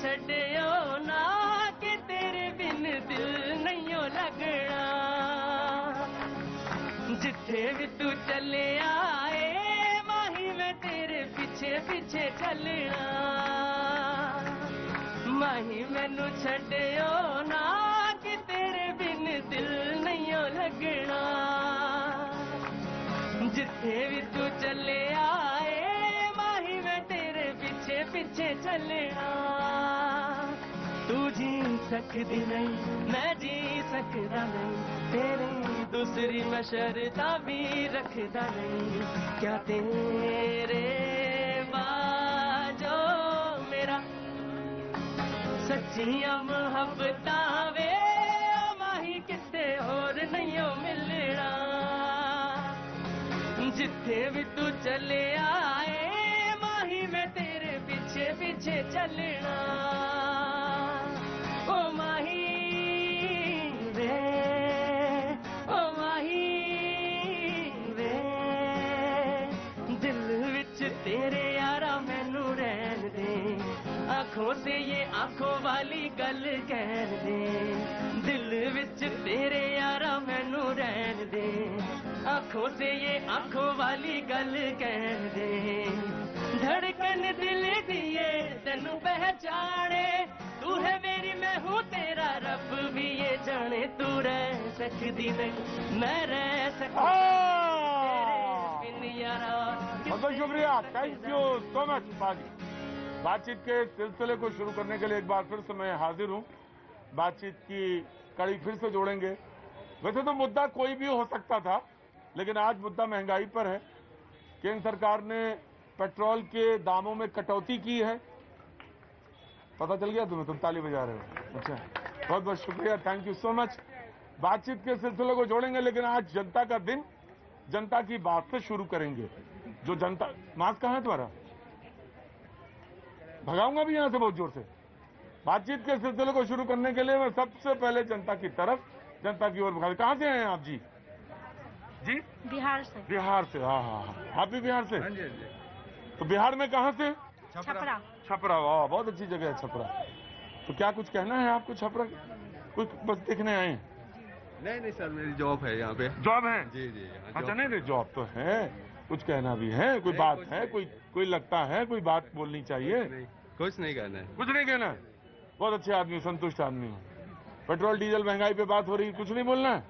छड्डियो ना कि तेरे बिन दिल नहीं लगना जिथे भी तू चले आए माही मैं तेरे पीछे पीछे चलना माही मैनू छड्डियो ना कि तेरे बिन दिल नहीं लगना जिथे भी तू चले आए माही मैं तेरे पीछे पीछे चलना तू जी सकती नहीं मैं जी सकता नहीं तेरी दूसरी मैं शर्ता भी रखता नहीं क्या तेरे बाजो मेरा सच्चियां मोहब्बतां वे माही किसे और नहीं मिलना जिथे भी तू चले आए माही मैं तेरे पीछे पीछे चलना ओ माही वे ओ माही वे दिल विच तेरे यारा मैनू रहन दे आंखों से ये आंखों वाली गल कह दे दिल विच तेरे यारा मैनू रहन दे आंखों से ये आंखों वाली गल कह दे धड़कन दिल दिए तेनू पहचाने तू है मेरी मैं हूँ तेरा रब भी ये जाने तू रह सकती नहीं मैं रह सकती बहुत शुक्रिया थैंक यू सो मच बाजी बातचीत के सिलसिले को शुरू करने के लिए एक बार फिर से मैं हाजिर हूं बातचीत की कड़ी फिर से जोड़ेंगे वैसे तो मुद्दा कोई भी हो सकता था लेकिन आज मुद्दा महंगाई पर है केंद्र सरकार ने पेट्रोल के दामों में कटौती की है पता चल गया तुम्हें तुम ताली बजा रहे हो अच्छा बहुत बहुत शुक्रिया थैंक यू सो मच बातचीत के सिलसिले को जोड़ेंगे लेकिन आज जनता का दिन जनता की बात से शुरू करेंगे जो जनता मास्क कहां है तुम्हारा भगाऊंगा भी यहां से बहुत जोर से बातचीत के सिलसिले को शुरू करने के लिए मैं सबसे पहले जनता की तरफ जनता की ओर भगा कहां से हैं आप जी जी बिहार से हाँ आप भी बिहार से तो बिहार में कहां से छपरा छपरा वाह बहुत अच्छी जगह है छपरा तो क्या कुछ कहना है आपको छपरा कुछ बस देखने आए हैं नहीं सर मेरी जॉब है यहाँ पे जॉब है जी अच्छा नहीं जॉब तो है कुछ कहना भी है कोई बात है कोई लगता है कोई बात बोलनी चाहिए कुछ नहीं कहना है कुछ नहीं कहना बहुत अच्छे आदमी संतुष्ट आदमी हो पेट्रोल डीजल महंगाई पे बात हो रही कुछ नहीं बोलना है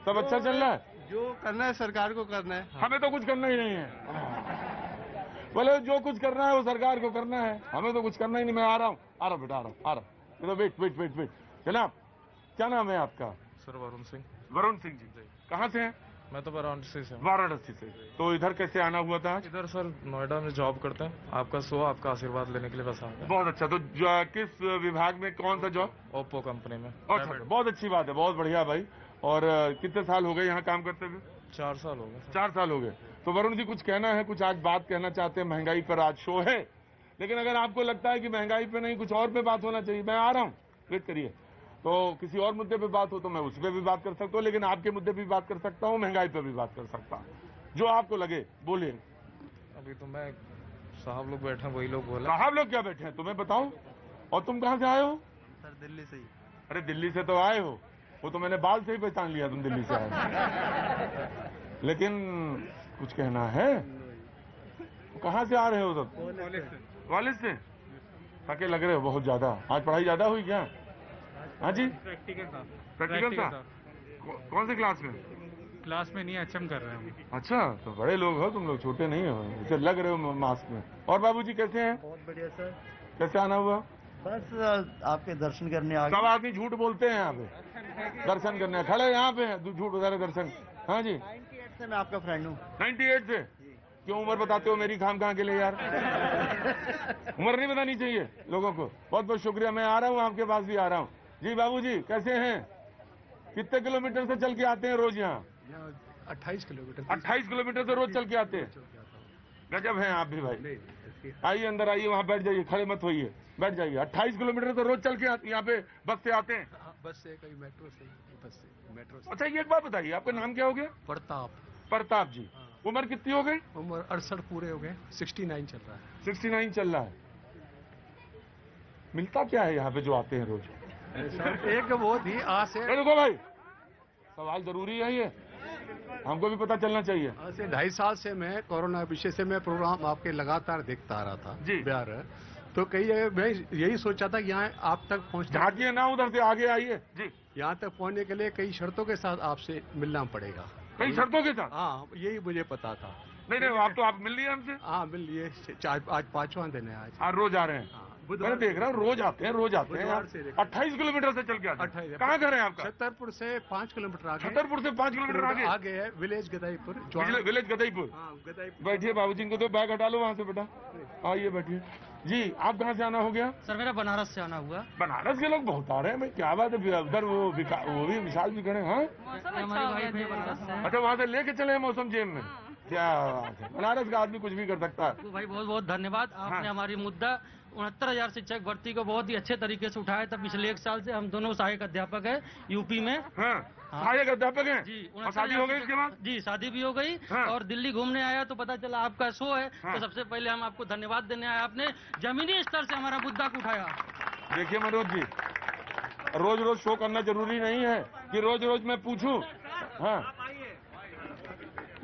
सब अच्छा चल रहा है जो करना है सरकार को करना है हमें तो कुछ करना ही नहीं है बोले जो कुछ करना है वो सरकार को करना है हमें तो कुछ करना ही नहीं मैं आ रहा हूँ बेटा आ रहा हूँ तो वेट जनाब क्या नाम है आपका सर वरुण सिंह जी कहाँ से हैं मैं तो वाराणसी से हूँ वाराणसी से तो इधर कैसे आना हुआ था इधर सर नोएडा में जॉब करते हैं आपका शो आपका आशीर्वाद लेने के लिए बस आ गए बहुत अच्छा तो किस विभाग में कौन सा जॉब ओप्पो कंपनी में अच्छा बहुत अच्छी बात है बहुत बढ़िया भाई और कितने साल हो गए यहाँ काम करते हुए 4 साल हो गए 4 साल हो गए तो वरुण जी कुछ कहना है कुछ आज बात कहना चाहते हैं महंगाई पर आज शो है लेकिन अगर आपको लगता है कि महंगाई पे नहीं कुछ और पे बात होना चाहिए मैं आ रहा हूँ वेट करिए तो किसी और मुद्दे पे बात हो तो मैं उस पर भी बात कर सकता हूँ लेकिन आपके मुद्दे पे भी बात कर सकता हूँ महंगाई पे भी बात कर सकता हूँ जो आपको लगे बोलिए अभी तो मैं साहब लोग बैठे हैं वही लोग बोले साहब लोग क्या बैठे हैं तुम्हें बताऊं और तुम कहाँ से आए हो सर दिल्ली से ही अरे दिल्ली से तो आए हो वो तो मैंने बाल से ही पहचान लिया तुम दिल्ली से आए लेकिन कुछ कहना है कहाँ से आ रहे हो सब कॉलेज से थके लग रहे हो बहुत ज्यादा आज पढ़ाई ज्यादा हुई क्या हाँ जी प्रैक्टिकल था कौन से क्लास में नहीं एचएम कर रहे हैं अच्छा तो बड़े लोग हो तुम लोग छोटे नहीं हो इसे लग रहे हो मास्क में और बाबूजी कैसे हैं बहुत बढ़िया सर कैसे आना हुआ बस आपके दर्शन करने आ गए सब आदमी झूठ बोलते हैं यहाँ पे दर्शन करने खड़े यहाँ पे झूठ बता रहे दर्शन हाँ जी 98 से मैं आपका फ्रेंड हूँ 98 से क्यों उम्र बताते हो मेरी खाम कहाँ के लिए यार उम्र नहीं बतानी चाहिए लोगों को बहुत बहुत शुक्रिया मैं आ रहा हूँ आपके पास भी आ रहा हूँ जी बाबूजी कैसे हैं कितने किलोमीटर से चल के आते हैं रोज यहाँ 28 किलोमीटर 28 किलोमीटर से रोज चल के आते हैं गजब हैं आप भी भाई आइए अंदर आइए वहाँ बैठ जाइए खड़े मत होइए बैठ जाइए 28 किलोमीटर तो रोज चल के यहाँ पे बस से आते हैं बस से कभी मेट्रो से अच्छा ये एक बात बताइए आपका नाम क्या हो गया प्रताप जी उम्र कितनी हो गई उम्र 68 पूरे हो गए 69 चल रहा है 69 चल रहा है मिलता क्या है यहाँ पे जो आते हैं रोज? सर एक वो थी आज से रुको भाई, सवाल जरूरी है ये, हमको भी पता चलना चाहिए। 2.5 साल से मैं कोरोना विषय से मैं प्रोग्राम आपके लगातार देखता आ रहा था जी। बिहार। तो कई जगह मैं यही सोचा था कि यहाँ आप तक पहुँचने झांकिए ना, उधर से आगे आइए जी। यहाँ तक पहुँचने के लिए कई शर्तों के साथ आपसे मिलना पड़ेगा। कई शर्तों के साथ? हाँ, यही मुझे पता था। नहीं, आप मिल लिए हमसे? हाँ, मिल लिए। आज 5वां दिन है आज। आज रोज आ रहे हैं? मैं देख रहा हूँ रोज आते हैं। बुधवार से 28 किलोमीटर से चल के आते हैं। 28। कहाँ घर है आपका? छतरपुर से 5 किलोमीटर आगे। छतरपुर से 5 किलोमीटर आगे है विलेज गदाईपुर। विलेज गदाईपुर। गदाईपुर। बैठिए, बाबूजी को तो बैग हटा लो वहाँ से बेटा। आइए बैठिए जी। आप कहाँ से आना हो गया? सर मेरा बनारस से आना हुआ। बनारस के लोग बहुत आ रहे हैं भाई, क्या बात है। उधर वो भी विशाल भी खड़े हैं। हमारे भाई भी बनारस से हैं। अच्छा, वहाँ से लेके चले मौसम जेब में। क्या बात है, बनारस का आदमी कुछ भी कर सकता है। तो भाई बहुत बहुत धन्यवाद, आपने हमारी मुद्दा 69,000 शिक्षक भर्ती को बहुत ही अच्छे तरीके से उठाया था। पिछले 1 साल से हम दोनों सहायक अध्यापक हैं यूपी में। सहायक अध्यापक हैं जी। और शादी हो गई इसके बाद? जी, शादी भी हो गई। और दिल्ली घूमने आया तो पता चला आपका शो है। तो सबसे पहले हम आपको धन्यवाद देने आए, आपने जमीनी स्तर से हमारा मुद्दा को उठाया। देखिए मनोज जी, रोज रोज शो करना जरूरी नहीं है कि रोज रोज मैं पूछूं। हाँ,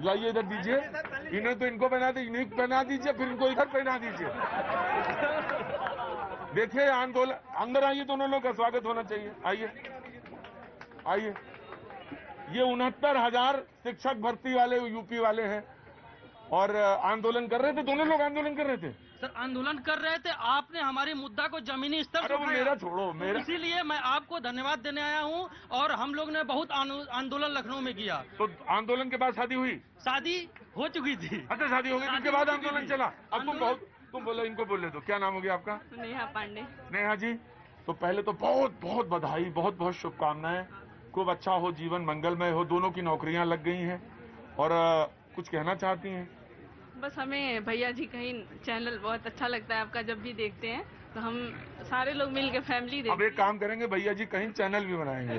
लाइए इधर दीजिए। इन्हें तो इनको पहना दीजिए, इन्हें पहना दीजिए, फिर इनको इधर पहना दीजिए। देखिए आंदोलन, अंदर आइए, दोनों लोग का स्वागत होना चाहिए। आइए। ये 69,000 शिक्षक भर्ती वाले यूपी वाले हैं और आंदोलन कर रहे थे। दोनों लोग आंदोलन कर रहे थे सर, आंदोलन कर रहे थे। आपने हमारे मुद्दा को जमीनी स्तर अरे वो मेरा छोड़ो, मेरा। इसीलिए मैं आपको धन्यवाद देने आया हूँ। और हम लोग ने बहुत आंदोलन लखनऊ में किया। तो आंदोलन के बाद शादी हुई? शादी हो चुकी थी। अच्छा, शादी हो गई, उसके बाद आंदोलन चला। अब तुम बोलो, इनको बोले दो। क्या नाम हो गया आपका? नेहा पांडे। नेहा जी, तो पहले तो बहुत बहुत बधाई, बहुत बहुत शुभकामनाएं। खूब अच्छा हो, जीवन मंगलमय हो। दोनों की नौकरियां लग गई हैं और कुछ कहना चाहती हैं? बस हमें भैया जी कहीं चैनल बहुत अच्छा लगता है आपका, जब भी देखते हैं तो हम सारे लोग मिल के फैमिली देखते अब एक काम करेंगे, भैया जी कहीं चैनल भी बनाएंगे।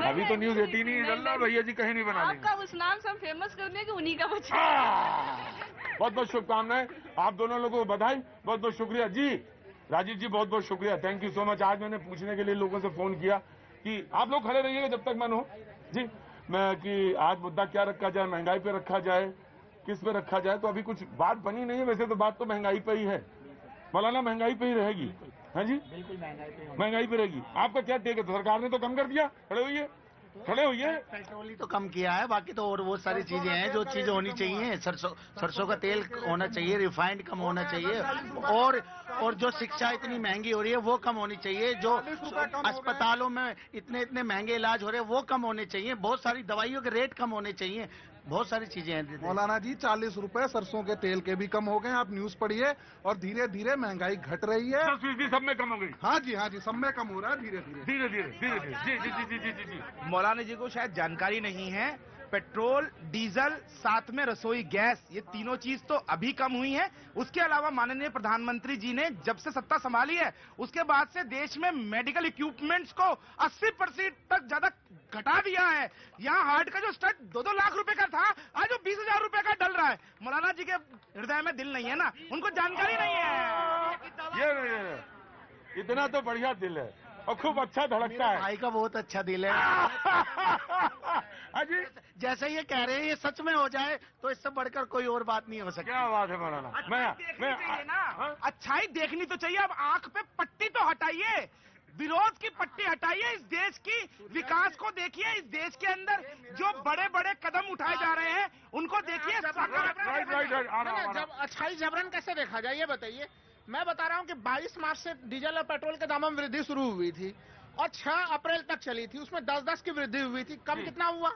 अभी तो न्यूज 18 ही चल रहा, भैया जी कहीं नहीं बना लेंगे। आपका उस नाम से हम फेमस कर देंगे, उन्हीं का बच्चा। बहुत बहुत शुभकामनाएं, आप दोनों लोगों को बधाई, बहुत बहुत शुक्रिया जी। राजीव जी बहुत बहुत शुक्रिया, थैंक यू सो मच। आज मैंने पूछने के लिए लोगों से फोन किया कि आप लोग खड़े रहिएगा जब तक मन हो जी, मैं कि आज मुद्दा क्या रखा जाए, महंगाई पे रखा जाए, किस पे रखा जाए। तो अभी कुछ बात बनी नहीं है, वैसे तो बात तो महंगाई पे ही है। मौलाना, महंगाई पे ही रहेगी? है जी, बिल्कुल महंगाई पे रहेगी। आपका क्या टेक है? तो सरकार ने तो कम कर दिया। खड़े होइए। पेट्रोल ही तो कम किया है, बाकी तो और बहुत सारी चीजें हैं जो चीजें होनी चाहिए। सरसों का तेल होना चाहिए, रिफाइंड कम होना चाहिए, और जो शिक्षा इतनी महंगी हो रही है वो कम होनी चाहिए। जो अस्पतालों में इतने महंगे इलाज हो रहे हैं वो कम होने चाहिए। बहुत सारी दवाइयों के रेट कम होने चाहिए। बहुत सारी चीजें हैं मौलाना जी। 40 रुपए सरसों के तेल के भी कम हो गए, आप न्यूज पढ़िए। और धीरे धीरे महंगाई घट रही है। 10% सब में कम हो गई। हाँ जी, सब में कम हो रहा है धीरे धीरे। जी। मौलाना जी को शायद जानकारी नहीं है, पेट्रोल, डीजल, साथ में रसोई गैस, ये तीनों चीज तो अभी कम हुई है। उसके अलावा माननीय प्रधानमंत्री जी ने जब से सत्ता संभाली है उसके बाद से देश में मेडिकल इक्विपमेंट्स को 80% तक ज्यादा घटा दिया है। यहाँ हार्ट का जो स्टड 2-2 लाख रुपए का था, आज वो 20,000 रुपए का डल रहा है। मौलाना जी के हृदय में दिल नहीं है ना, उनको जानकारी नहीं है। ये इतना तो बढ़िया दिल है और खूब अच्छा धड़कता है। भाई का बहुत अच्छा दिल है। अजी, जैसे ये कह रहे हैं ये सच में हो जाए तो इससे बढ़कर कोई और बात नहीं हो सकती। क्या बात है मौलाना। अच्छाई देखनी तो चाहिए। अब आंख पे पट्टी तो हटाइए, विरोध की पट्टी हटाइए, इस देश की विकास को देखिए। इस देश के अंदर जो बड़े बड़े कदम उठाए जा रहे हैं उनको देखिए। जब अच्छाई जबरन कैसे देखा जाए ये बताइए। मैं बता रहा हूं कि 22 मार्च से डीजल और पेट्रोल के दामों में वृद्धि शुरू हुई थी और 6 अप्रैल तक चली थी। उसमें 10-10 की वृद्धि हुई थी। कम कितना हुआ?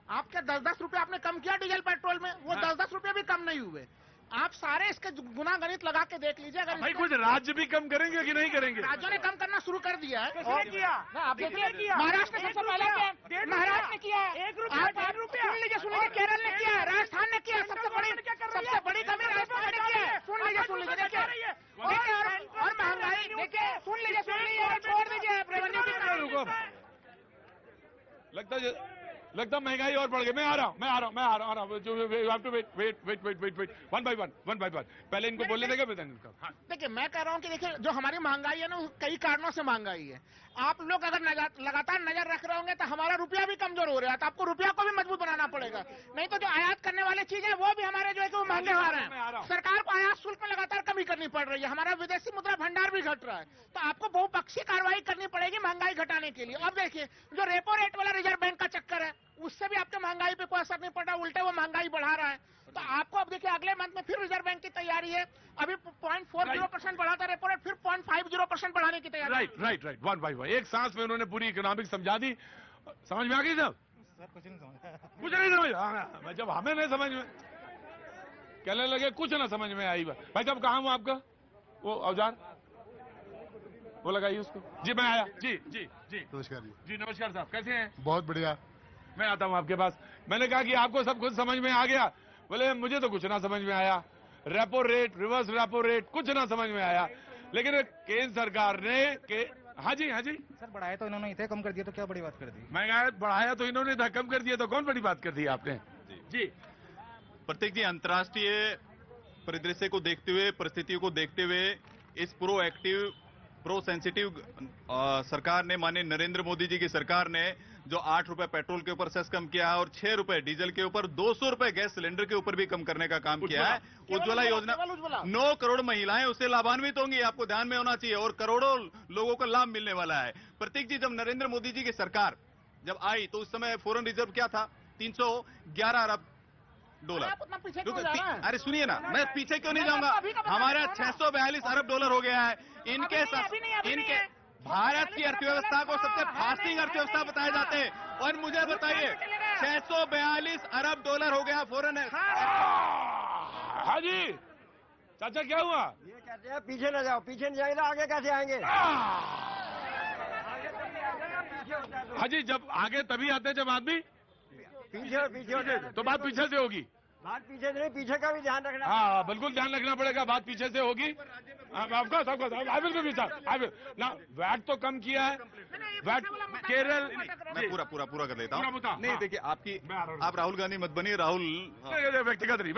आपके 10-10 रुपए आपने कम किया डीजल पेट्रोल में, वो 10-10 रुपए भी कम नहीं हुए। आप सारे इसके गुना गणित लगा के देख लीजिए। अगर भाई कुछ राज्य भी कम करेंगे कि नहीं करेंगे? राज्यों ने कम करना शुरू कर दिया है। आप देखिए महाराष्ट्र ने सबसे पहले किया, महाराष्ट्र ने किया, सुन लीजिए केरल ने किया, राजस्थान ने किया, सबसे बड़ी कमी राजस्थान ने किया है। सुन लीजिए देखिए, और महंगाई देखिए, सुन लीजिए छोड़ दीजिए रेवेन्यू की। लगता है लगता महंगाई और बढ़ गई। मैं आ रहा हूँ जो you have to wait one by one. पहले इनको बोलने देगा फिर इनका। हाँ। देखिए मैं कह रहा हूँ कि देखिए जो हमारी महंगाई है ना कई कारणों से महंगाई है। आप लोग अगर लगातार नजर रख रहे होंगे तो हमारा रुपया भी कमजोर हो रहा है, तो आपको रुपया को भी मजबूत बनाना पड़ेगा। नहीं तो जो आयात करने वाली चीज है वो भी हमारे जो है कि वो महंगे हो रहे हैं। सरकार को आयात शुल्क में लगातार कमी करनी पड़ रही है, हमारा विदेशी मुद्रा भंडार भी घट रहा है। तो आपको बहुपक्षीय कार्रवाई करनी पड़ेगी महंगाई घटाने के लिए। अब देखिए जो रेपो रेट वाला रिजर्व बैंक का चक्कर है उससे भी आपके महंगाई पे कोई असर नहीं पड़ रहा, उल्टे वो महंगाई बढ़ा रहा है। तो आपको अब देखिए अगले मंथ में फिर रिजर्व बैंक की तैयारी है। अभी 0.40% बढ़ा था रेपो रेट, फिर 0.50% बढ़ाने की तैयारी। राइट वन बाय वन एक सांस में उन्होंने पूरी इकोनॉमिक समझा दी। समझ में आ गई सब? कुछ नहीं समझ। जब हमें नहीं समझ में कहने लगे कुछ ना समझ में आई। भाई साहब कहाँ हूँ आपका वो औजार वो लगाइए उसको। जी मैं आया। जी नमस्कार जी नमस्कार साहब, कैसे हैं? बहुत बढ़िया। मैं आता हूँ आपके पास। मैंने कहा कि आपको सब कुछ समझ में आ गया। बोले मुझे तो कुछ ना समझ में आया। Repo rate, reverse repo rate कुछ ना समझ में आया। लेकिन केंद्र सरकार ने हाँ जी सर बढ़ाया तो इन्होंने इतने कम कर दिया तो क्या बड़ी बात कर दी? महंगाई बढ़ाया तो इन्होंने इतना कम कर दिया तो कौन बड़ी बात कर दी आपने? जी प्रतीक जी, अंतर्राष्ट्रीय परिदृश्य को देखते हुए, परिस्थितियों को देखते हुए इस प्रो सेंसिटिव सरकार ने, माननीय नरेंद्र मोदी जी की सरकार ने जो 8 रुपए पेट्रोल के ऊपर सेस कम किया है और 6 रुपए डीजल के ऊपर, 200 रुपए गैस सिलेंडर के ऊपर भी कम करने का काम किया है। उज्ज्वला योजना 9 करोड़ महिलाएं उससे लाभान्वित होंगी, आपको ध्यान में होना चाहिए, और करोड़ों लोगों को लाभ मिलने वाला है। प्रतीक जी, जब नरेंद्र मोदी जी की सरकार जब आई तो उस समय फॉरेन रिजर्व क्या था? 311 अरब डॉलर। अरे सुनिए ना, मैं पीछे क्यों नहीं जाऊंगा, हमारा 642 अरब डॉलर हो गया है। इनके भारत की अर्थव्यवस्था को सबसे फास्टिंग अर्थव्यवस्था बताए जाते हैं। और मुझे बताइए 642 अरब डॉलर हो गया फॉरेन। हाँ जी चाचा क्या हुआ? ये कहते हैं पीछे न जाओ, पीछे नहीं जाएंगे आगे कैसे आएंगे? हाँ जी, जब आगे तभी आते हैं जब आदमी पीछे तो बात पीछे से होगी। बात पीछे से नहीं, पीछे का भी ध्यान रखना। हाँ बिल्कुल ध्यान रखना पड़ेगा, बात पीछे से होगी। आई विल बी ना वैट तो कम किया है। वैट केरल मैं पूरा कर लेता हूँ। नहीं देखिए, आप राहुल गांधी मत बनिए। राहुल व्यक्तिगत नहीं।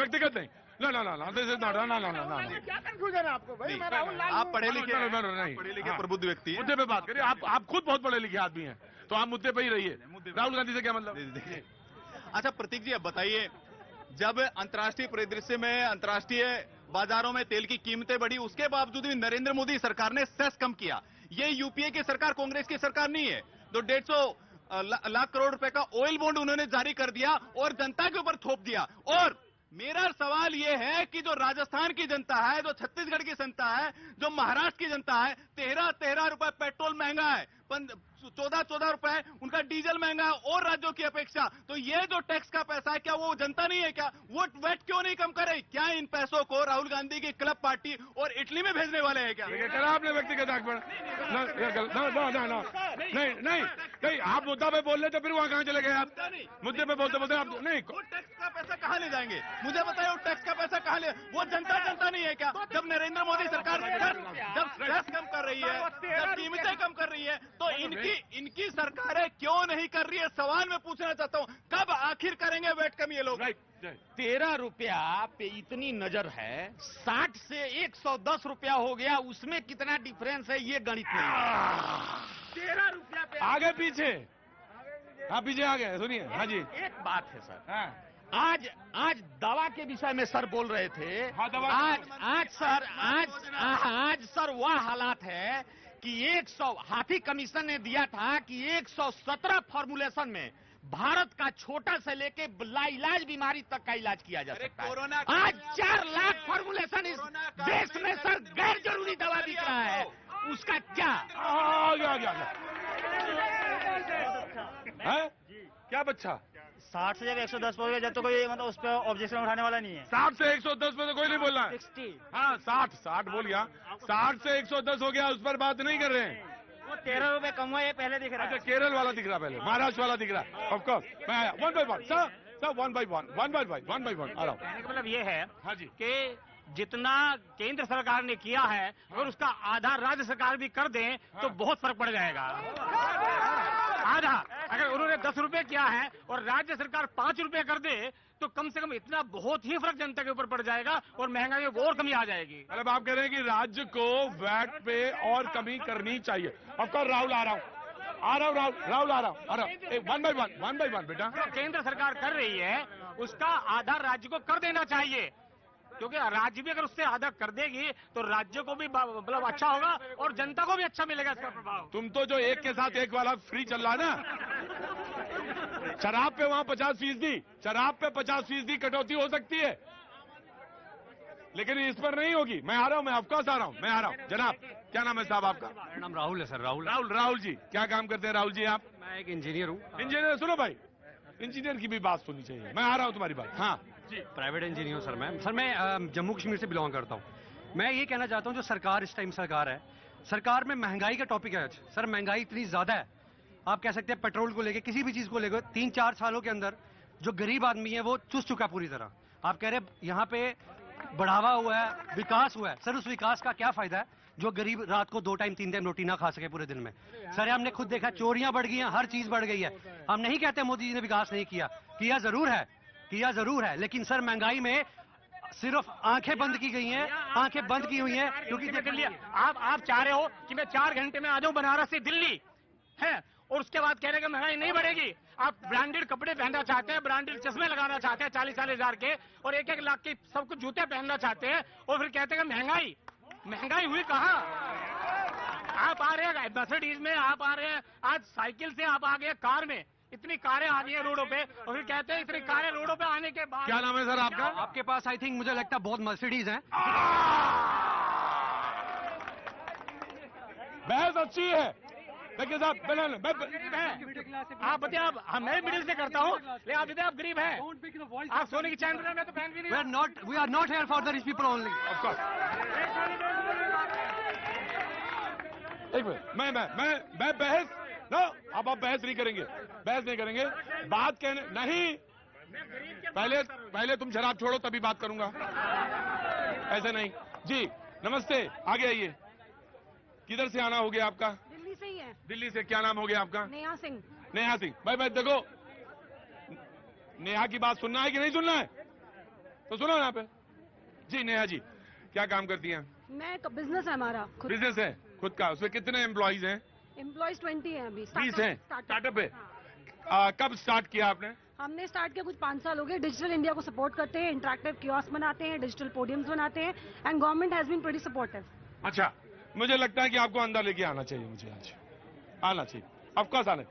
ना क्या कंफ्यूजन है आपको भाई? मैं राहुल लाल आप पढ़े लिखे प्रबुद्ध व्यक्ति हैं। मुद्दे पे बात करिए। आप खुद बहुत पढ़े लिखे आदमी हैं तो आप मुद्दे पे ही रहिए। राहुल गांधी से क्या मतलब? अच्छा प्रतीक जी, अब बताइए, जब अंतर्राष्ट्रीय परिदृश्य में, अंतर्राष्ट्रीय बाजारों में तेल की कीमतें बढ़ी, उसके बावजूद भी नरेंद्र मोदी सरकार ने सेस कम किया। ये यूपीए की सरकार, कांग्रेस की सरकार नहीं है। तो 150 लाख करोड़ रुपए का ऑयल बॉन्ड उन्होंने जारी कर दिया और जनता के ऊपर थोप दिया। और मेरा सवाल यह है कि जो राजस्थान की जनता है, जो छत्तीसगढ़ की जनता है, जो महाराष्ट्र की जनता है, 13 रुपए पेट्रोल महंगा है, 14 रुपए उनका डीजल महंगा है और राज्यों की अपेक्षा। तो ये जो टैक्स का पैसा है, क्या वो जनता नहीं है? क्या वो वेट क्यों नहीं कम करे? क्या इन पैसों को राहुल गांधी की क्लब पार्टी और इटली में भेजने वाले हैं क्या? करा आपने व्यक्तिगत आग बढ़ा। नहीं आप मुद्दा पे बोल रहे तो फिर वहाँ कहाँ चले गए आप? मुद्दे पे बोलते आप नहीं। वो टैक्स का पैसा कहाँ ले जाएंगे? मुझे बताइए, वो टैक्स का पैसा कहाँ ले? वो जनता नहीं है क्या? जब नरेंद्र मोदी सरकार जब टैक्स कम कर रही है, जब कीमतें कम कर रही है, तो इनकी सरकारें क्यों नहीं कर रही है? सवाल मैं पूछना चाहता हूं, कब आखिर करेंगे वेट कम ये लोग? 13 रुपया पे इतनी नजर है, 60 से 110 रुपया हो गया, उसमें कितना डिफरेंस है ये गणित नहीं। 13 रुपया पे आगे पीछे, हाँ पीछे आ गए। सुनिए, हाँ जी एक बात है सर, आज दवा के विषय में सर बोल रहे थे। आज सर वह हालात है कि 100 हाथी कमीशन ने दिया था कि 117 फॉर्मुलेशन में भारत का छोटा से लेके लाइलाज बीमारी तक का इलाज किया जा सकता है। आज 4 लाख फॉर्मुलेशन इस देश में सर गैर जरूरी दवा बिक रहा है, उसका क्या? क्या बच्चा? 60 से जब 110 हो गया, जब तो कोई मतलब उस पर ऑब्जेक्शन उठाने वाला नहीं है। 60 से 110 पे तो कोई नहीं बोल रहा है। 60 हाँ 60 बोल गया। 60 से 110 हो गया, उस पर बात नहीं कर रहे हैं। वो 13 रुपए कम हुआ, ये पहले दिख रहा है। अच्छा केरल वाला दिख रहा है, पहले महाराष्ट्र वाला दिख रहा है। ऑफकोर्स मैं आया 1 by 1 सर 1 by 1 आ रहा हूँ। कहने का मतलब ये है हाँ जी कि जितना केंद्र सरकार ने किया है अगर उसका आधा राज्य सरकार भी कर दें तो बहुत फर्क पड़ जाएगा। आधा अगर उन्होंने 10 रुपए क्या है और राज्य सरकार 5 रुपए कर दे तो कम से कम इतना बहुत ही फर्क जनता के ऊपर पड़ जाएगा और महंगाई में और कमी आ जाएगी। मतलब आप कह रहे हैं कि राज्य को वैट पे और कमी करनी चाहिए। आपका राहुल आ रहा हूँ राहुल आ रहा हूँ वन बाय वन बेटा। केंद्र सरकार कर रही है उसका आधा राज्य को कर देना चाहिए, क्योंकि राज्य भी अगर उससे आधा कर देगी तो राज्य को भी मतलब अच्छा होगा और जनता को भी अच्छा मिलेगा इसका प्रभाव। तुम तो जो एक के साथ एक वाला फ्री चल रहा है ना, शराब पे वहां 50%, शराब पे 50% कटौती हो सकती है, लेकिन इस पर नहीं होगी। मैं आ रहा हूं, मैं ऑफकोर्स आ रहा हूं, मैं आ रहा हूं। जनाब क्या नाम है साहब आपका? मेरा नाम राहुल है सर। राहुल जी क्या काम करते हैं राहुल जी आप? मैं एक इंजीनियर हूँ। इंजीनियर? सुनो भाई, इंजीनियर की भी बात सुननी चाहिए। मैं आ रहा हूँ तुम्हारी बात। हाँ जी, प्राइवेट इंजीनियर हूँ सर मैं जम्मू कश्मीर से बिलोंग करता हूँ। मैं ये कहना चाहता हूँ जो सरकार इस टाइम सरकार है, सरकार में महंगाई का टॉपिक है आज। सर महंगाई इतनी ज्यादा है, आप कह सकते हैं पेट्रोल को लेकर किसी भी चीज को लेकर 3-4 सालों के अंदर जो गरीब आदमी है वो चुस चुका पूरी तरह। आप कह रहे यहाँ पे बढ़ावा हुआ है, विकास हुआ है, सर उस विकास का क्या फायदा है जो गरीब रात को 2 टाइम 3 टाइम रोटी ना खा सके पूरे दिन में? सर हमने खुद देखा, चोरियां बढ़ गई हैं, हर चीज बढ़ गई है। हम नहीं कहते मोदी जी ने विकास नहीं किया, किया जरूर है, लेकिन सर महंगाई में सिर्फ आंखें बंद की गई हैं, आंखें बंद की हुई हैं। क्योंकि देख लिया आप चाह रहे हो कि मैं 4 घंटे में आ जाऊं बनारस से दिल्ली है और उसके बाद कह रहे हैं कि महंगाई नहीं बढ़ेगी। आप ब्रांडेड कपड़े पहनना चाहते हैं, ब्रांडेड चश्मे लगाना चाहते हैं 40-40 हजार के और 1-1 लाख के सब कुछ जूते पहनना चाहते हैं और फिर कहते हैं कि महंगाई हुई कहाँ? आप आ रहे हैं मर्सिडीज में, आप आ रहे हैं आज साइकिल से, आप आ गए कार में, इतनी कारें आ गई है रोडों पे और फिर कहते हैं इतनी कारें रोडों पे आने के बाद। क्या नाम है सर आपका? आपके पास आई थिंक मुझे लगता है बहुत मर्सिडीज हैं। बहस अच्छी है देखिए साहब, आप बताइए, आप मैं मिडिल से करता हूँ लेकिन आप बताइए आप गरीब हैं, आप सोने की चैन में मैं तो पहन भी नहीं। We are not here for the rich people only. एक मिनट, मैं बहस ना, अब आप बहस नहीं करेंगे, बात कहने नहीं, पहले तुम शराब छोड़ो तभी बात करूंगा, ऐसे नहीं। जी नमस्ते, आगे आइए। किधर से आना हो गया आपका? दिल्ली से ही है। दिल्ली से क्या नाम हो गया आपका? नेहा सिंह। भाई देखो, नेहा की बात सुनना है कि नहीं सुनना है? तो सुनो यहाँ पे। जी नेहा जी क्या काम करती हैं? मैं बिजनेस है हमारा खुद। बिजनेस है खुद का, उसमें कितने एम्प्लॉइज हैं? एम्प्लॉइज 20 हैं अभी। 20 हैं स्टार्टअप है। कब स्टार्ट किया आपने? हमने स्टार्ट किया कुछ 5 साल हो गए। डिजिटल इंडिया को सपोर्ट करते हैं, इंटरैक्टिव कियोस्क बनाते हैं, डिजिटल पोडियम्स बनाते हैं and government has been pretty supportive. अच्छा, मुझे लगता है कि आपको अंदर लेके आना चाहिए, मुझे आज आना चाहिए, ऑफकोर्स आना।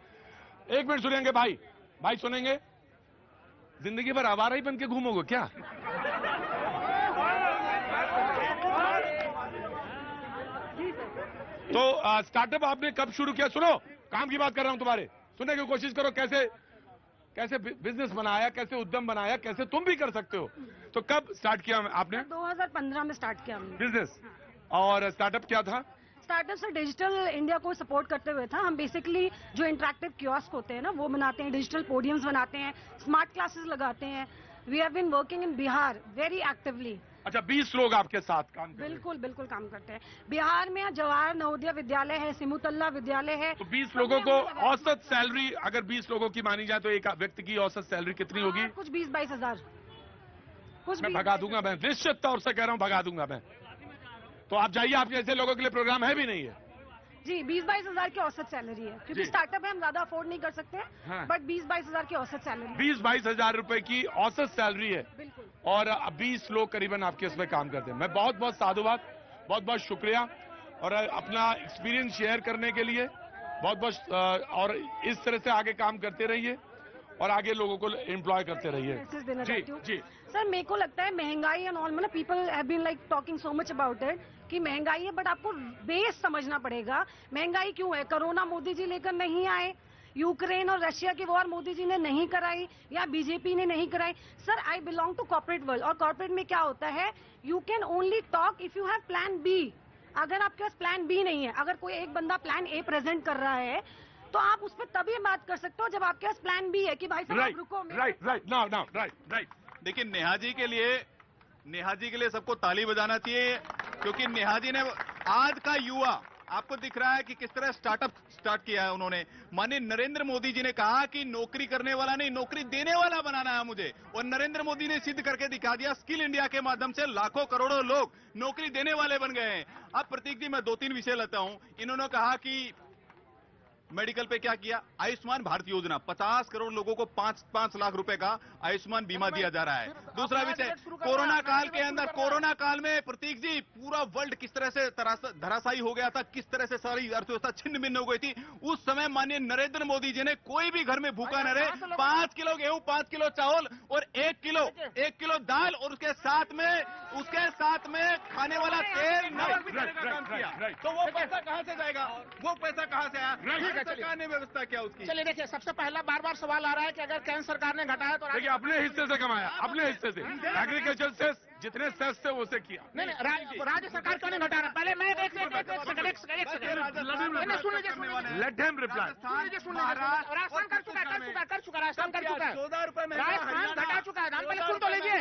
1 मिनट सुनेंगे भाई सुनेंगे? जिंदगी भर आवारा ही बन के घूमोगे क्या? तो स्टार्टअप आपने कब शुरू किया? सुनो, काम की बात कर रहा हूं तुम्हारे, सुनने की कोशिश करो। कैसे बिजनेस बनाया, कैसे उद्यम बनाया, कैसे तुम भी कर सकते हो। तो कब स्टार्ट किया आपने? 2015 में स्टार्ट किया हमने बिजनेस। और स्टार्टअप क्या था? स्टार्टअप से डिजिटल इंडिया को सपोर्ट करते हुए था। हम बेसिकली जो इंटरैक्टिव कियोस्क होते हैं ना वो बनाते हैं, डिजिटल पोडियम्स बनाते हैं, स्मार्ट क्लासेस लगाते हैं। We have been working in Bihar very actively. अच्छा, 20 लोग आपके साथ काम करते हैं? बिल्कुल काम करते हैं। बिहार में जवाहर नवोदय विद्यालय है, सिमुतल्ला विद्यालय है। तो 20 लोगों को औसत सैलरी अगर 20 लोगों की मानी जाए तो एक व्यक्ति की औसत सैलरी कितनी होगी? कुछ 20-22 हजार। मैं भगा दूंगा, मैं निश्चित तौर से कह रहा हूँ भगा दूंगा मैं। तो आप जाइए, आपके ऐसे लोगों के लिए प्रोग्राम है भी नहीं है। जी 20-22 हजार की औसत सैलरी है, क्योंकि स्टार्टअप है, हम ज्यादा अफोर्ड नहीं कर सकते। हाँ। बट 20-22 हजार की औसत सैलरी। 20-22 हजार रुपए की औसत सैलरी है। बिल्कुल। और 20 लोग करीबन आपके इसमें काम करते हैं। मैं बहुत साधुवाद, बहुत शुक्रिया और अपना एक्सपीरियंस शेयर करने के लिए बहुत और इस तरह से आगे काम करते रहिए और आगे लोगों को एम्प्लॉय करते रहिए। जी सर, मेरे को लगता है महंगाई एंड ऑल, मतलब people have been like talking so much about it कि महंगाई है, बट आपको बेस समझना पड़ेगा महंगाई क्यों है। कोरोना मोदी जी लेकर नहीं आए, यूक्रेन और रशिया की वॉर मोदी जी ने नहीं कराई या बीजेपी ने नहीं कराई। Sir, I belong to corporate world और कॉर्पोरेट में क्या होता है, you can only talk if you have plan B. अगर आपके पास प्लान बी नहीं है, अगर कोई एक बंदा प्लान ए प्रेजेंट कर रहा है तो आप उस पर तभी बात कर सकते हो जब आपके पास प्लान बी है कि भाई साहब रुको। राइट। देखिए नेहा जी के लिए सबको ताली बजाना चाहिए, क्योंकि नेहा जी ने आज का युवा आपको दिख रहा है कि किस तरह स्टार्टअप स्टार्ट किया है उन्होंने। माननीय नरेंद्र मोदी जी ने कहा कि नौकरी करने वाला नहीं, नौकरी देने वाला बनाना है मुझे, और नरेंद्र मोदी ने सिद्ध करके दिखा दिया। स्किल इंडिया के माध्यम से लाखों करोड़ों लोग नौकरी देने वाले बन गए हैं। अब प्रतीक जी, मैं 2-3 विषय लेता हूं। इन्होंने कहा कि मेडिकल पे क्या किया, आयुष्मान भारत योजना, 50 करोड़ लोगों को 5-5 लाख रुपए का आयुष्मान बीमा दिया जा रहा है। दूसरा विषय, कोरोना काल के अंदर, कोरोना काल में प्रतीक जी पूरा वर्ल्ड किस तरह से धराशायी हो गया था, किस तरह से सारी अर्थव्यवस्था छिन्न भिन्न हो गई थी। उस समय माननीय नरेंद्र मोदी जी ने कोई भी घर में भूखा न रहे, 5 किलो गेहूं, 5 किलो चावल और 1 किलो दाल, और उसके साथ में खाने वाला तेल काम किया। तो वो पैसा कहां से जाएगा, वो पैसा कहां से आया, सरकार ने व्यवस्था क्या उसकी? चलिए देखिए, सबसे पहला बार सवाल आ रहा है कि अगर केंद्र सरकार ने घटाया तो देखिए अपने हिस्से से कमाया, अपने हिस्से से एग्रीकल्चर से जितने सेस थे उसे किया। नहीं, राज्य सरकार क्यों नहीं घटा रहा? पहले मैं एक सेकंड सुन लीजिए, लेट हिम रिप्लाई। राजस्थान कर चुका है, 14 रुपए में राजस्थान घटा चुका है। पहले सुन तो लीजिए।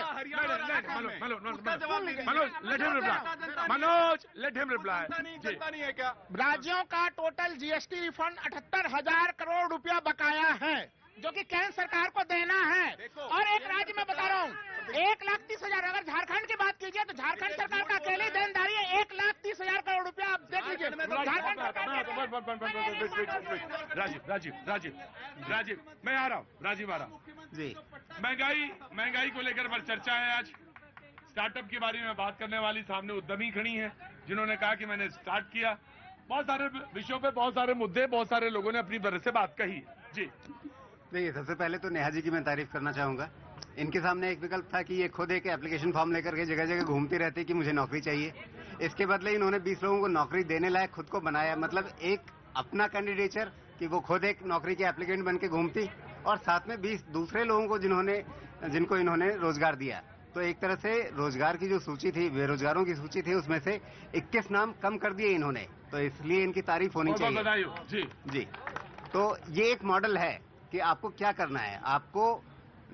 Manoj let him reply. जनता नहीं है क्या? राज्यों का टोटल जीएसटी रिफंड 78,000 करोड़ रुपया बकाया है, जो कि केंद्र सरकार को देना है। और एक राज्य में बता रहा हूँ, 1,30,000। अगर झारखंड की बात कीजिए तो झारखंड सरकार का अकेले देनदारी है 1,30,000 करोड़ रुपया। आप देख लीजिए झारखंड सरकार। राजीव मैं आ रहा हूँ, राजीव आ रहा हूँ जी। महंगाई को लेकर बड़ी चर्चा है आज। स्टार्टअप के बारे में बात करने वाली सामने उद्यमी खड़ी है, जिन्होंने कहा कि मैंने स्टार्ट किया। बहुत सारे विषयों पे, बहुत सारे मुद्दे, बहुत सारे लोगों ने अपनी तरह से बात कही जी। देखिए, सबसे पहले तो नेहा जी की मैं तारीफ करना चाहूंगा। इनके सामने एक विकल्प था कि ये खुद एक एप्लीकेशन फॉर्म लेकर के जगह जगह घूमती रहती कि मुझे नौकरी चाहिए। इसके बदले इन्होंने 20 लोगों को नौकरी देने लायक खुद को बनाया, मतलब एक अपना कैंडिडेचर कि वो खुद एक नौकरी के एप्लीकेंट बन के घूमती, और साथ में 20 दूसरे लोगों को जिनको इन्होंने रोजगार दिया। तो एक तरह से रोजगार की जो सूची थी, बेरोजगारों की सूची थी, उसमें से 21 नाम कम कर दिए इन्होंने। तो इसलिए इनकी तारीफ होनी चाहिए जी। तो ये एक मॉडल है कि आपको क्या करना है। आपको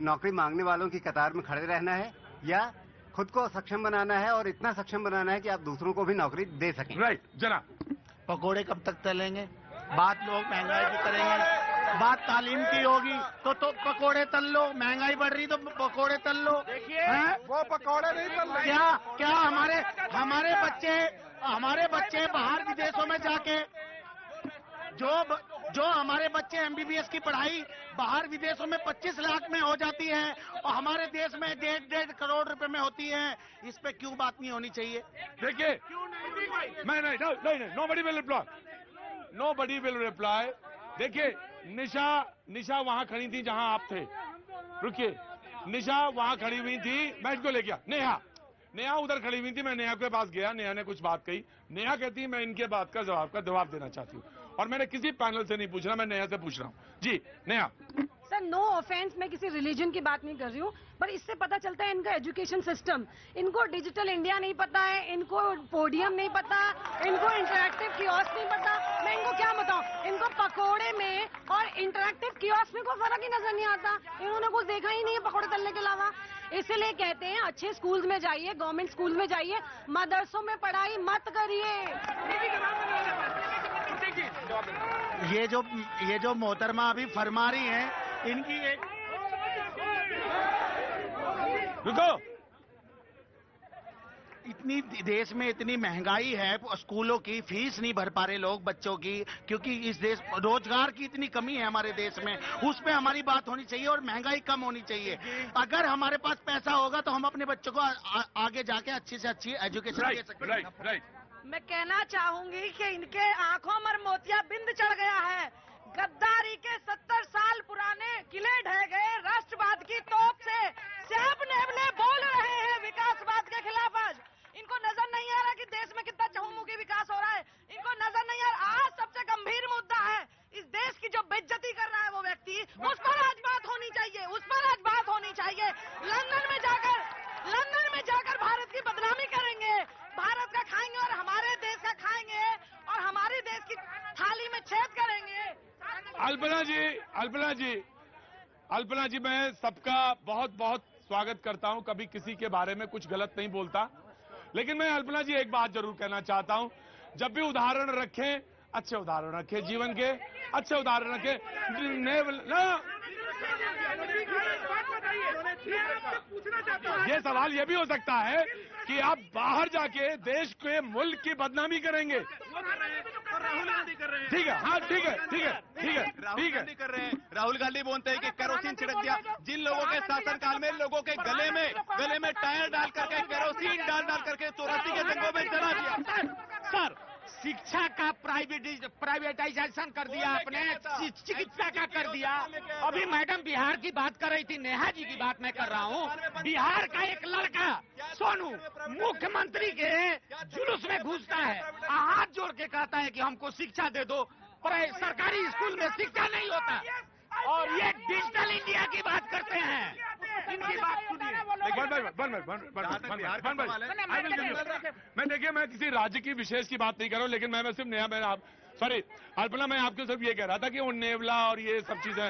नौकरी मांगने वालों की कतार में खड़े रहना है, या खुद को सक्षम बनाना है, और इतना सक्षम बनाना है कि आप दूसरों को भी नौकरी दे सकें। राइट जनाब। पकोड़े कब तक तलेंगे? बात लोग महंगाई की करेंगे, बात तालीम की होगी तो पकोड़े तल लो। महंगाई बढ़ रही तो पकोड़े तल लो। वो पकोड़े नहीं तल रहे। क्या हमारे बच्चे बाहर विदेशों में जाके जो हमारे बच्चे एमबीबीएस की पढ़ाई बाहर विदेशों में 25 लाख में हो जाती है, और हमारे देश में 1.5 करोड़ रुपए में होती है। इस पे क्यों बात नहीं होनी चाहिए? देखिए, नोबडी विल रिप्लाई। देखिए, निशा वहां खड़ी थी जहां आप थे। रुकिए, निशा वहां खड़ी हुई थी, मैं इसको ले गया। नेहा उधर खड़ी हुई थी, मैं नेहा के पास गया, नेहा ने कुछ बात कही। नेहा कहती है मैं इनके बात का जवाब देना चाहती हूँ, और मैंने किसी पैनल से नहीं पूछ रहा, मैं नेहा से पूछ रहा हूँ जी। नेहा। सर, नो ऑफेंस, मैं किसी रिलीजन की बात नहीं कर रही हूँ, पर इससे पता चलता है इनका एजुकेशन सिस्टम। इनको डिजिटल इंडिया नहीं पता है, इनको पोडियम नहीं पता, इनको इंटरैक्टिव कियोस्क नहीं पता। मैं इनको क्या बताऊं? इनको पकोड़े में और इंटरैक्टिव कियोस्क में कोई फर्क ही नजर नहीं आता। इन्होंने कुछ देखा ही नहीं है पकोड़े तलने के अलावा। इसलिए कहते हैं अच्छे स्कूल में जाइए, गवर्नमेंट स्कूल में जाइए, मदरसों में पढ़ाई मत करिए। ये जो मोहतरमा अभी फरमा रही हैं, इनकी एक रुको, इतनी देश में इतनी महंगाई है, स्कूलों की फीस नहीं भर पा रहे लोग बच्चों की, क्योंकि इस देश रोजगार की इतनी कमी है हमारे देश में। उस पे हमारी बात होनी चाहिए और महंगाई कम होनी चाहिए। अगर हमारे पास पैसा होगा तो हम अपने बच्चों को आगे जाके अच्छी से अच्छी एजुकेशन दे सकते हैं। मैं कहना चाहूंगी कि इनके आंखों में मोतिया बिंद चढ़ गया है। गद्दारी के 70 साल पुराने किले ढह गए। राष्ट्रवाद की तोप से सैफ नेवले बोल रहे हैं विकासवाद के खिलाफ। आज इनको नजर नहीं आ रहा कि देश में कितना चहुमुखी विकास हो रहा है। इनको नजर नहीं आ रहा। आज सबसे गंभीर मुद्दा है इस देश की जो बेइज्जती कर रहा है वो व्यक्ति, उस पर आज बात होनी चाहिए, उस पर आज बात होनी चाहिए। लंदन में जाकर भारत की बदनामी करेंगे, भारत का खाएंगे और हमारे देश का खाएंगे और हमारे देश की थाली में छेद करेंगे। अल्पना जी, मैं सबका बहुत बहुत स्वागत करता हूं, कभी किसी के बारे में कुछ गलत नहीं बोलता, लेकिन मैं अल्पना जी एक बात जरूर कहना चाहता हूं जब भी उदाहरण रखें, अच्छे उदाहरण रखें, जीवन के अच्छे उदाहरण रखें। ये सवाल ये भी हो सकता है कि आप बाहर जाके देश के मुल्क की बदनामी करेंगे। ठीक है, हाँ ठीक है, ठीक है, ठीक है, ठीक है। कर रहे हैं, राहुल गांधी बोलते हैं कि केरोसिन छिड़क दिया। जिन लोगों के शासनकाल में लोगों के गले में टायर डाल करके, केरोसिन डाल करके 84 के दंगों में जला दिया। सर, शिक्षा का प्राइवेटाइजेशन कर दिया आपने, चिकित्सा का कर दिया। अभी मैडम बिहार की बात कर रही थी, नेहा जी की बात मैं कर रहा हूँ। बिहार का एक लड़का सोनू मुख्यमंत्री के जुलूस में घुसता है, हाथ जोड़ के कहता है कि हमको शिक्षा दे दो, पर सरकारी स्कूल में शिक्षा नहीं होता। और ये डिजिटल इंडिया की बात करते हैं, इनकी बात सुनिए। मैं देखिए, मैं किसी राज्य की विशेष की बात नहीं कर रहा हूँ, लेकिन मैं सिर्फ नया सॉरी अल्पना, मैं आपको सिर्फ ये कह रहा था कि वो नेवला और ये सब चीजें।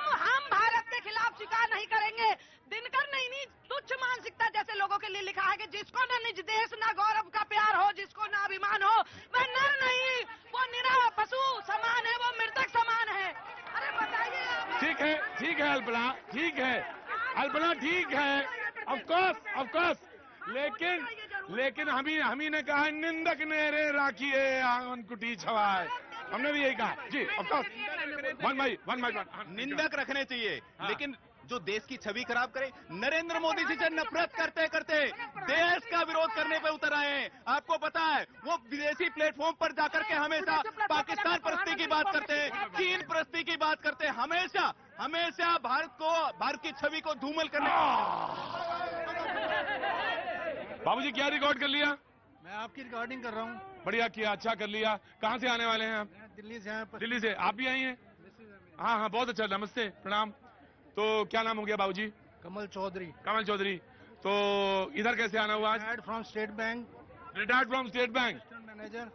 हम भारत के खिलाफ स्वीकार नहीं करेंगे। दिनकर नहीं तुच्छ मानसिकता जैसे लोगों के लिए लिखा है कि जिसको न निज देश न गौरव का प्यार हो, जिसको न अभिमान हो, वह नर नहीं, वो निरा पशु समान है, वो मृतक समान है। अरे बताइए। ठीक है अल्पना, ठीक है अल्पना, ठीक है, ऑफ कोर्स, लेकिन हम ही ने कहा निंदक ने रे राखिए आंगन कुटी छवाए, हमने भी यही कहा जी। ऑफ कोर्स, वन बाई निंदक रखने चाहिए, लेकिन जो देश की छवि खराब करे, नरेंद्र मोदी जी से नफरत करते करते देश का विरोध करने पे उतर आए हैं। आपको पता है, वो विदेशी प्लेटफॉर्म पर जाकर के हमेशा पाकिस्तान परस्ती की बात करते हैं, चीन परस्ती की बात करते हैं, हमेशा भारत की छवि को धूमिल करने। बाबूजी क्या रिकॉर्ड कर लिया? मैं आपकी रिकॉर्डिंग कर रहा हूँ। बढ़िया किया, अच्छा कर लिया। कहाँ से आने वाले हैं आप? दिल्ली से। दिल्ली से आप भी आई हैं? हाँ, बहुत अच्छा, नमस्ते, प्रणाम। तो क्या नाम हो गया बाबूजी? कमल चौधरी। तो इधर कैसे आना हुआ? Retired from state bank.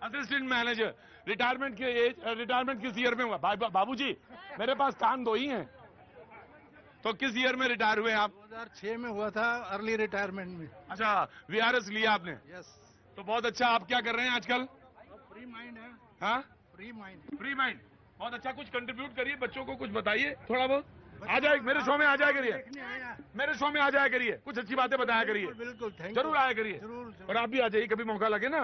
Assistant manager. Retirement किस ईयर में हुआ? बाबूजी मेरे पास कान दो ही हैं, तो किस ईयर में रिटायर हुए आप? 2006 में हुआ था, अर्ली रिटायरमेंट में। अच्छा, वीआरएस लिया आपने? यस। तो बहुत अच्छा। आप क्या कर रहे हैं आजकल? फ्री माइंड है। हाँ, फ्री माइंड, बहुत अच्छा। कुछ कंट्रीब्यूट करिए, बच्चों को कुछ बताइए, थोड़ा बहुत आ जाए, मेरे शो में आ जाया करिए, कुछ अच्छी बातें बताया करिए। बिल्कुल, जरूर आया करिए। और आप भी आ जाइए, कभी मौका लगे ना,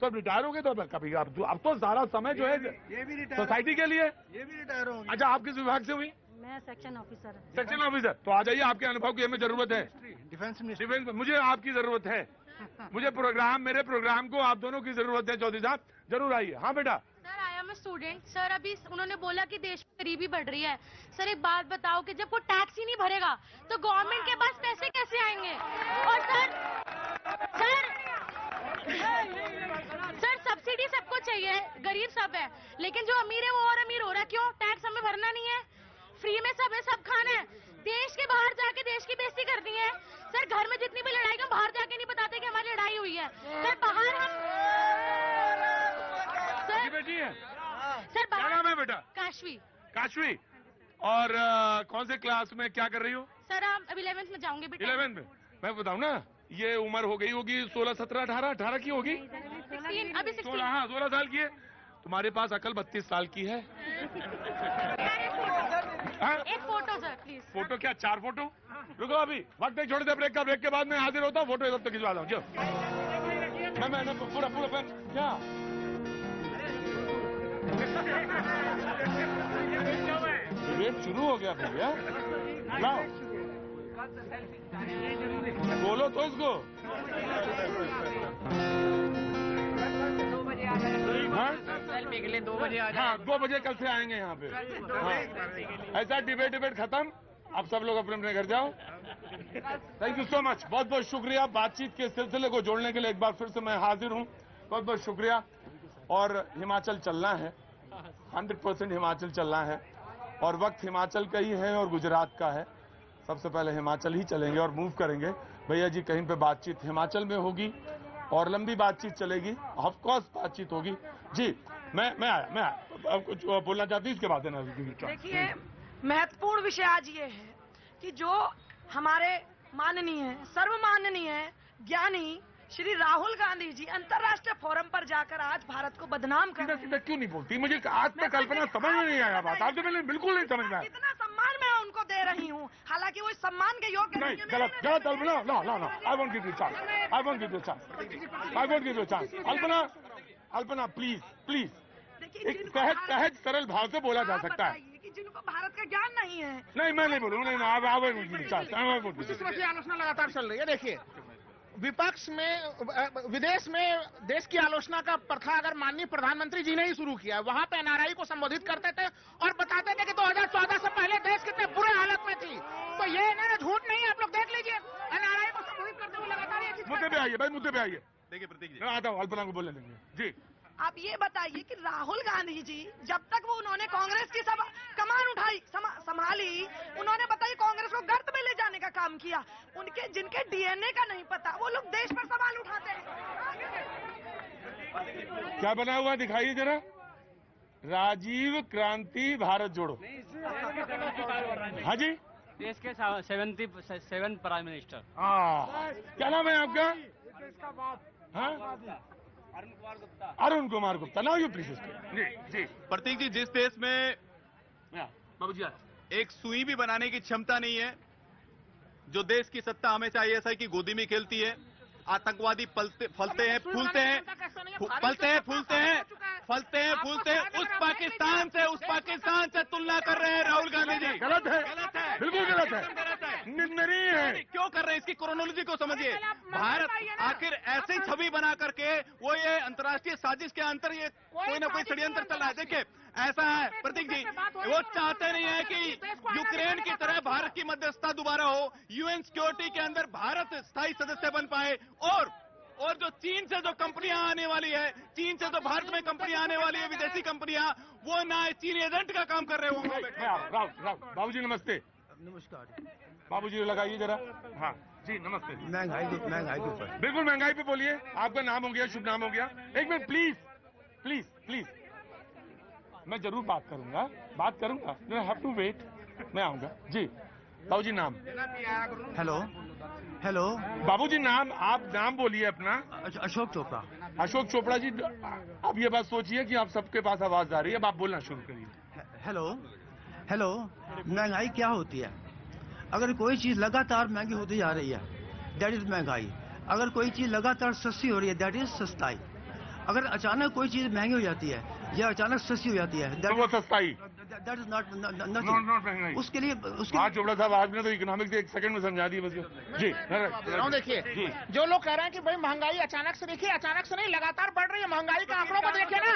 तो अब रिटायर हो गए तो कभी अब तो सारा समय जो है ये भी सोसाइटी के लिए। ये भी रिटायर हो गए। अच्छा, आप किस विभाग से हुई? मैं सेक्शन ऑफिसर। तो आ जाइए, आपके अनुभव की हमें जरूरत है। डिफेंस मुझे आपकी जरूरत है, मेरे प्रोग्राम को आप दोनों की जरूरत है। चौधरी साहब जरूर आइए। हाँ बेटा। Sir, I am student. Sir, अभी उन्होंने बोला कि देश में गरीबी बढ़ रही है। सर, एक बात बताओ कि जब वो टैक्स ही नहीं भरेगा तो गवर्नमेंट के पास पैसे कैसे आएंगे? और सर सब्सिडी सबको चाहिए, गरीब सब है, लेकिन जो अमीर है वो और अमीर हो रहा है। क्यों? टैक्स हमें भरना नहीं है, फ्री में सब है, सब खाना है। देश के बाहर जाके देश की बेइज्जती करती है। सर, घर में जितनी भी लड़ाई हम बाहर जाके नहीं बताते कि हमारी लड़ाई हुई है। सर, बाहर हम बेटी है सर, क्या नाम है बेटा? काशवी। और कौन से क्लास में क्या कर रही हो? सर, आप 11th में जाऊंगे बेटा। 11th में? मैं बताऊं ना, ये उम्र हो गई होगी 16, 17, 18 की होगी। 16, अभी 16। हाँ, 16 साल की है। तुम्हारे पास अकल 32 साल की है। एक फोटो सर प्लीज। फोटो क्या? 4 फोटो? रुको, अभी वक्त नहीं छोड़ दे, ब्रेक के बाद मैं हाजिर होता हूँ। फोटो इधर तक खिंचवा दूँ। मैं पूरा क्या डिबेट शुरू हो गया भैया? लाओ, बोलो तो इसको। के लिए 2 बजे आ जाए। हाँ 2 बजे कल से आएंगे यहाँ पे। हाँ। ऐसा डिबेट खत्म, अब सब लोग अपने अपने घर जाओ। थैंक यू सो मच, बहुत बहुत शुक्रिया। बातचीत के सिलसिले को जोड़ने के लिए एक बार फिर से मैं हाजिर हूँ, बहुत बहुत शुक्रिया। और हिमाचल चलना है, 100% हिमाचल चलना है, और वक्त हिमाचल का ही है और गुजरात का है। सबसे पहले हिमाचल ही चलेंगे और मूव करेंगे। भैया जी कहीं पे बातचीत हिमाचल में होगी और लंबी बातचीत चलेगी, ऑफ कोर्स बातचीत होगी। जी मैं आया अब कुछ बोलना चाहती हूँ, इसके बाद देना। देखिए, महत्वपूर्ण विषय आज ये है कि जो हमारे माननीय सर्वमाननीय ज्ञानी श्री राहुल गांधी जी अंतर्राष्ट्रीय फोरम पर जाकर आज भारत को बदनाम कर सीधा क्यों नहीं बोलती? मुझे आज तक कल्पना समझ में नहीं आया बात। आज तो मैंने बिल्कुल नहीं समझ में आया। कितना सम्मान मैं उनको दे रही हूँ, हालांकि वो इस सम्मान के योग्य नहीं, गलत गलत कल्पना। No, I won't give you chance, I won't give you chance, I won't give you chance. कल्पना प्लीज एक सहज सरल भाव से बोला जा सकता है कि जिनको भारत का ज्ञान नहीं है। नहीं, मैं नहीं बोलूंगा। नहीं, आई won't give you chance, I won't give you उसी की आलोचना लगातार चल रही है। देखिए, विपक्ष में विदेश में देश की आलोचना का प्रथा अगर माननीय प्रधानमंत्री जी ने ही शुरू किया है। वहां पे एनआरआई को संबोधित करते थे और बताते थे कि 2014 से पहले देश कितने बुरे हालत में थी। तो ये इन्होंने झूठ नहीं है, आप लोग देख लीजिए। एनआरआई को संबोधित करते हुए लगातार ये चीज। मुद्दे पे आइए भाई, मुद्दे पे आइए। देखिए प्रतीक जी, मैं आता हूँ, अल्पना को बोलने देंगे जी। आप ये बताइए कि राहुल गांधी जी जब तक वो उन्होंने कांग्रेस की सब कमान उठाई संभाली, उन्होंने बताइए कांग्रेस को गर्त में ले जाने का काम किया। उनके जिनके डीएनए का नहीं पता वो लोग देश पर सवाल उठाते हैं। क्या बना हुआ दिखाइए जरा। राजीव क्रांति भारत जोड़ो। हाँ जी, देश के 7 प्राइम मिनिस्टर। क्या नाम है आपका? हाँ, Arun Kumar Gupta. Now you please. जी प्रतीक जी, जिस देश में बाबू जी एक सुई भी बनाने की क्षमता नहीं है, जो देश की सत्ता हमेशा आईएसआई की गोदी में खेलती है, आतंकवादी फलते हैं, फूलते हैं, उस पाकिस्तान से तुलना कर रहे हैं राहुल गांधी जी। गलत है, बिल्कुल गलत है, निंदनीय है। क्यों कर रहे हैं? इसकी क्रोनोलॉजी को समझिए। भारत आखिर ऐसी छवि बना करके वो ये अंतर्राष्ट्रीय साजिश के अंतर ये कोई ना कोई षड्यंत्र चल रहा है। देखिए, ऐसा है प्रतीक जी, वो चाहते नहीं है कि यूक्रेन की तरह भारत की मध्यस्थता दोबारा हो, यूएन सिक्योरिटी के अंदर भारत स्थायी सदस्य बन पाए, और जो चीन से जो कंपनियां आने वाली है, चीन से जो भारत में कंपनियां आने वाली है, विदेशी कंपनियां, वो ना चीनी एजेंट का काम कर रहे होंगे। बाबूजी नमस्ते। नमस्कार बाबूजी लगाइए जरा। हाँ जी, नमस्ते। महंगाई के ऊपर बिल्कुल महंगाई पे बोलिए। आपका नाम हो गया, शुभ नाम हो गया। एक मिनट प्लीज, मैं जरूर बात करूंगा। हैव टू वेट, मैं आऊंगा जी। बाबूजी नाम। हेलो बाबूजी नाम, आप नाम बोलिए अपना। अशोक चोपड़ा। अशोक चोपड़ा जी, अब ये बात सोचिए कि आप सबके पास आवाज आ रही है, अब आप बोलना शुरू करिए। हेलो महंगाई क्या होती है? अगर कोई चीज लगातार महंगी होती जा रही है, दैट इज महंगाई। अगर कोई चीज लगातार सस्ती हो रही है, दैट इज सस्ताई। अगर अचानक कोई चीज महंगी हो जाती है या अचानक सस्ती हो जाती है, वो सस्ताई, दैट इज नॉट महंगाई। उसके लिए चोपड़ा साहब, आपने तो इकोनॉमिक्स एक सेकंड में समझा दिया बस जी। देखिए, जो लोग कह रहे हैं कि भाई महंगाई अचानक से, देखिए अचानक से नहीं, लगातार बढ़ रही है महंगाई के आंकड़ों को देखिए ना।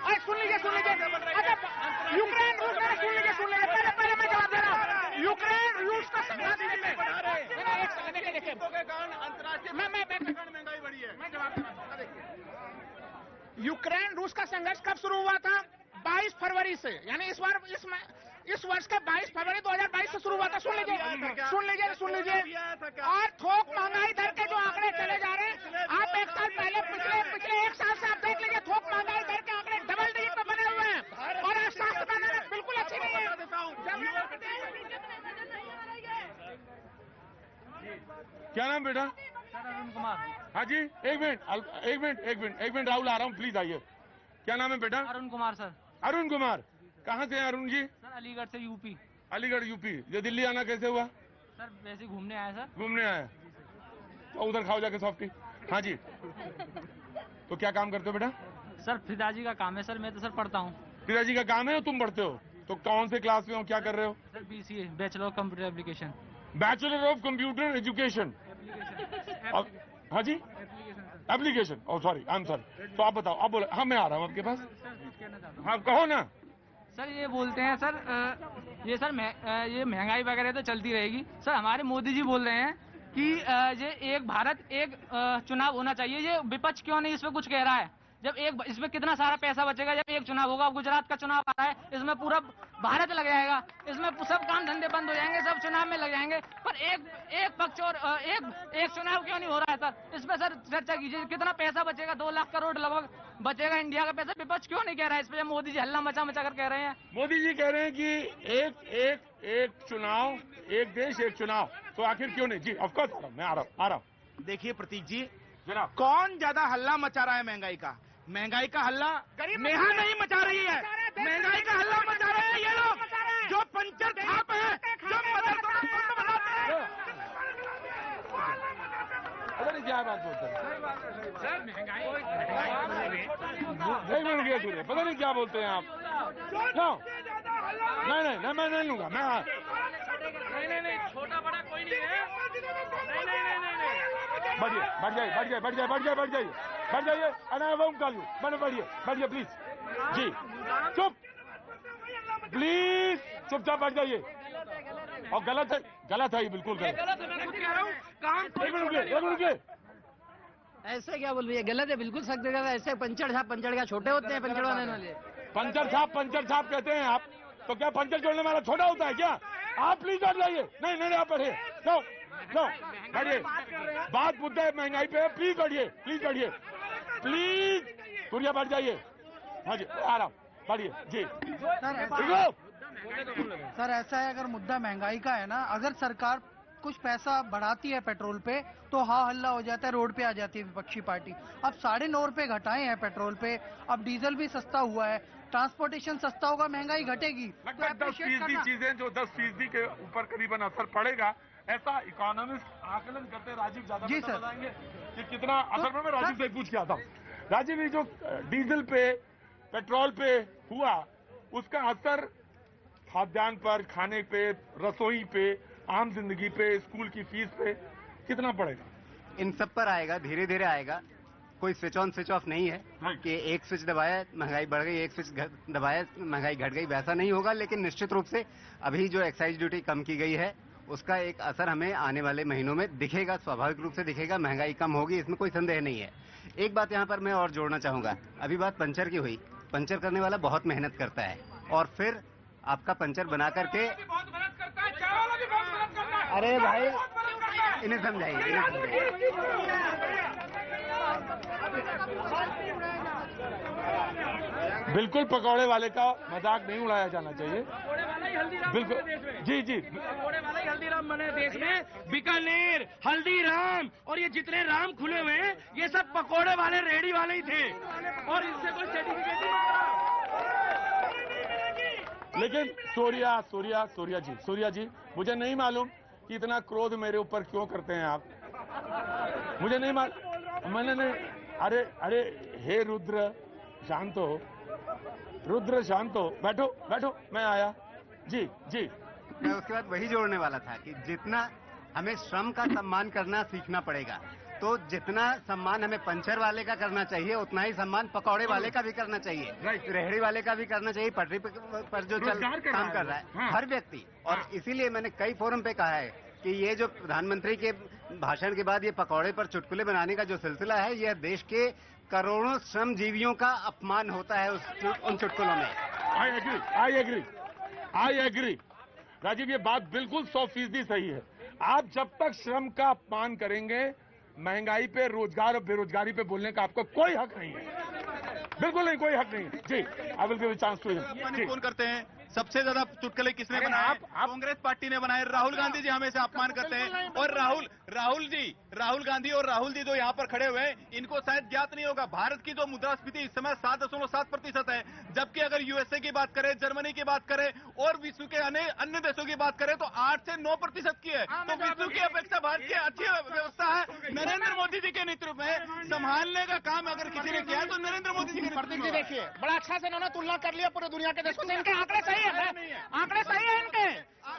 और सुन लीजिए अच्छा, यूक्रेन रूस, सुन लीजिए पहले मैं जवाब दे रहा हूँ। यूक्रेन रूस का संघर्ष महंगाई बढ़ी है, मैं जवाब दे रहा हूँ। देखिए, यूक्रेन रूस का संघर्ष कब शुरू हुआ था? 22 फरवरी से, यानी इस वर्ष के 22 फरवरी 2022 से शुरू हुआ था। सुन लीजिए। और थोक महंगाई दर के जो आंकड़े चले जा रहे हैं, आप एक साल पहले पिछले एक साल से आप देख लीजिए, थोक महंगाई दर के आंकड़े डबल डिजिट पे बने हुए हैं और स्वास्थ्य प्रणाली बिल्कुल अच्छी नहीं है। क्या नाम बेटा? अरुण कुमार। हाँ जी, एक मिनट राहुल, आ रहा हूँ, प्लीज आइए। क्या नाम है बेटा? अरुण कुमार सर। अरुण कुमार, कहाँ से हैं अरुण जी? सर अलीगढ़ से, यूपी। अलीगढ़ यूपी। ये दिल्ली आना कैसे हुआ? सर वैसे घूमने आया सर। घूमने आया, तो उधर खाओ जाके सॉफ्टी। हाँ जी, तो क्या काम करते हो बेटा? सर पिताजी का काम है सर, मैं तो सर पढ़ता हूँ। पिताजी का काम है, तुम पढ़ते हो? तो कौन से क्लास में हो, क्या कर रहे हो? Sir BCA, bachelor of computer application. Bachelor of computer education. हाँ जी, application. Oh sorry, I am sorry. तो आप बताओ, आप बोलो। हाँ, मैं आ रहा हूँ आपके पास। हाँ कहो ना। सर ये बोलते हैं सर, ये महंगाई वगैरह तो चलती रहेगी सर। हमारे मोदी जी बोल रहे हैं कि ये एक भारत एक चुनाव होना चाहिए। ये विपक्ष क्यों नहीं इस पे कुछ कह रहा है? जब इसमें कितना सारा पैसा बचेगा जब एक चुनाव होगा। गुजरात का चुनाव आ रहा है, इसमें पूरा भारत लग जाएगा, इसमें सब काम धंधे बंद हो जाएंगे, सब चुनाव में लग जाएंगे। पर एक पक्ष और एक चुनाव क्यों नहीं हो रहा है सर? इस पर सर चर्चा कीजिए। कितना पैसा बचेगा? 2 लाख करोड़ लगभग बचेगा इंडिया का पैसा। विपक्ष क्यों नहीं कह रहा है इस पर? मोदी जी हल्ला मचा कर कह रहे हैं। मोदी जी कह रहे हैं कि एक चुनाव, एक देश एक चुनाव, तो आखिर क्यों नहीं? जी ऑफकोर्स, मैं आ रहा हूँ। देखिए प्रतीक जी, कौन ज्यादा हल्ला मचा रहा है महंगाई का? महंगाई का हल्ला नेहा नहीं मचा रही है, महंगाई का हल्ला मचा रहे हैं ये लोग जो पंचर छाप है, जो मदरसों में बंद बनाते हैं। पता नहीं क्या बात बोलते हैं, नहीं मिल गया तुझे, पता नहीं क्या बोलते हैं आप। नहीं मैं नहीं लूंगा, मैं नहीं छोटा बड़ा कोई नहीं है। नहीं बढ़ जाइए मैंने बढ़िए प्लीज जी, चुप प्लीज, चुपचाप बढ़ जाइए। और गलत है ये, बिल्कुल गलत है। ऐसे क्या बोल रही है? गलत है, बिल्कुल सख्त जगह। ऐसे पंचर छाप क्या छोटे होते हैं पंचर वाले वाले? पंचर छाप कहते हैं आप, तो क्या पंचर जोड़ने वाला छोटा होता है क्या? आप प्लीज हट जाइए। नहीं आप बढ़िए, नो बढ़िए, बात मुद्दा है महंगाई पे, प्लीज बढ़िए प्लीज सूर्या बढ़ जाइए। हाँ जी आराम, बढ़िए जी। सर ऐसा है, अगर मुद्दा महंगाई का है ना, अगर सरकार कुछ पैसा बढ़ाती है पेट्रोल पे तो हा हल्ला हो जाता है, रोड पे आ जाती है विपक्षी पार्टी। अब 9.5 रुपए घटाए हैं पेट्रोल पे, अब डीजल भी सस्ता हुआ है, ट्रांसपोर्टेशन सस्ता होगा, महंगाई घटेगी। लगभग 10% चीजें जो 10% के ऊपर करीबन असर पड़ेगा, ऐसा इकोनॉमिस्ट आकलन करते हैं। राजीव ज्यादा जी सर बताएंगे कि कितना असर में। मैं राजीव से पूछ के आता हूँ। राजीव, ये जो डीजल पे पेट्रोल पे हुआ, उसका असर खाद्यान्न पर, खाने पे, रसोई पे, आम जिंदगी पे, स्कूल की फीस पे कितना पड़ेगा? इन सब पर आएगा, धीरे धीरे आएगा। कोई स्विच ऑन स्विच ऑफ नहीं है कि एक स्विच दबाया महंगाई बढ़ गई, एक स्विच दबाया महंगाई घट गई, वैसा नहीं होगा। लेकिन निश्चित रूप से अभी जो एक्साइज ड्यूटी कम की गई है उसका एक असर हमें आने वाले महीनों में दिखेगा, स्वाभाविक रूप से दिखेगा। महंगाई कम होगी, इसमें कोई संदेह नहीं है। एक बात यहाँ पर मैं और जोड़ना चाहूंगा, अभी बात पंचर की हुई। पंचर करने वाला बहुत मेहनत करता है और फिर आपका पंचर बना करके, अरे भाई इन्हें समझाइए, बिल्कुल पकौड़े वाले का मजाक नहीं उड़ाया जाना चाहिए। बिल्कुल जी पकौड़े वाला ही हल्दीराम बने देश में। बीकानेर, हल्दीराम और ये जितने राम खुले हुए हैं, ये सब पकौड़े वाले रेडी वाले ही थे और इससे कोई सर्टिफिकेट नहीं मांगा। लेकिन सूर्या जी मुझे नहीं मालूम कि इतना क्रोध मेरे ऊपर क्यों करते हैं आप, मुझे नहीं मालूम। मैंने नहीं, अरे हे रुद्र शांत हो, बैठो मैं आया जी। मैं उसके बाद वही जोड़ने वाला था कि जितना हमें श्रम का सम्मान करना सीखना पड़ेगा, तो जितना सम्मान हमें पंचर वाले का करना चाहिए उतना ही सम्मान पकौड़े वाले का भी करना चाहिए, रेहड़ी वाले का भी करना चाहिए, पटरी पर जो काम कर रहा है हर व्यक्ति। और इसीलिए मैंने कई फोरम पे कहा है कि ये जो प्रधानमंत्री के भाषण के बाद ये पकौड़े पर चुटकुले बनाने का जो सिलसिला है, यह देश के करोड़ों श्रमजीवियों का अपमान होता है उन चुटकुलों में। आई एग्री राजीव, ये बात बिल्कुल 100% सही है। आप जब तक श्रम का अपमान करेंगे, महंगाई पे, रोजगार और बेरोजगारी पे बोलने का आपको कोई हक नहीं है, बिल्कुल नहीं, कोई हक नहीं है जी। I will give a chance to him. Phone करते हैं, सबसे ज्यादा चुटकुले किसने बनाए? कांग्रेस पार्टी ने बनाए। राहुल गांधी जी हमेशा अपमान करते हैं। और राहुल गांधी और राहुल जी जो यहाँ पर खड़े हुए हैं, इनको शायद ज्ञात नहीं होगा, भारत की जो मुद्रास्फीति इस समय 7.7% है, जबकि अगर यूएसए की बात करें, जर्मनी की बात करें और विश्व के अन्य देशों की बात करें तो 8 से 9% की है। तो विश्व की अपेक्षा भारत की अच्छी व्यवस्था है। नरेंद्र मोदी जी के नेतृत्व में संभालने का काम अगर किसी ने किया तो नरेंद्र मोदी जी के प्रतीक जी देखिए, बड़ा अच्छा से इन्होंने तुलना कर लिया पूरे दुनिया के देशों से। इनके आंकड़े सही है, आंकड़े सही है इनके,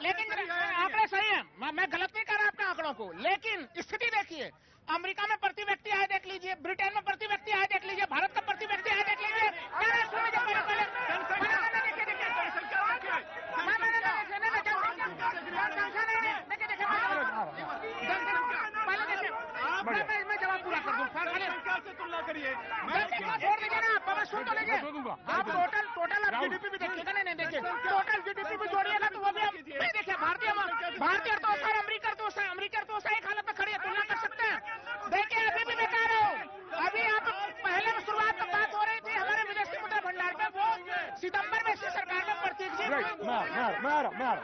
लेकिन आंकड़े सही है, मैं गलत नहीं कर रहा आपके आंकड़ों को। लेकिन स्थिति देखिए, अमेरिका में प्रति व्यक्ति आय देख लीजिए, ब्रिटेन में प्रति व्यक्ति आय देख लीजिए, भारत का प्रति व्यक्ति आय देख लीजिए। मैं जवाब पूरा कर दूं, तुलना करिए, छोड़ दीजिए ना, मैं सुन तो लीजिए। आप टोटल आप जीडीपी भी देखिएगा, नहीं देखिए, टोटल जीडीपी भी जोड़िएगा तो वो भी आप देखिए, भारतीय अर्थव्यवस्था अमेरिकी अर्थव्यवस्था एक हालत में खड़ी है, तुलना कर सकते हैं। देखिए अभी भी बता रहा हूँ, अभी आप पहले में शुरुआत में बात हो रही थी हमारे विदेशी मुद्रा भंडार पे, वो सितंबर में इसी सरकार में प्रतीक जी। मैं आ रहा।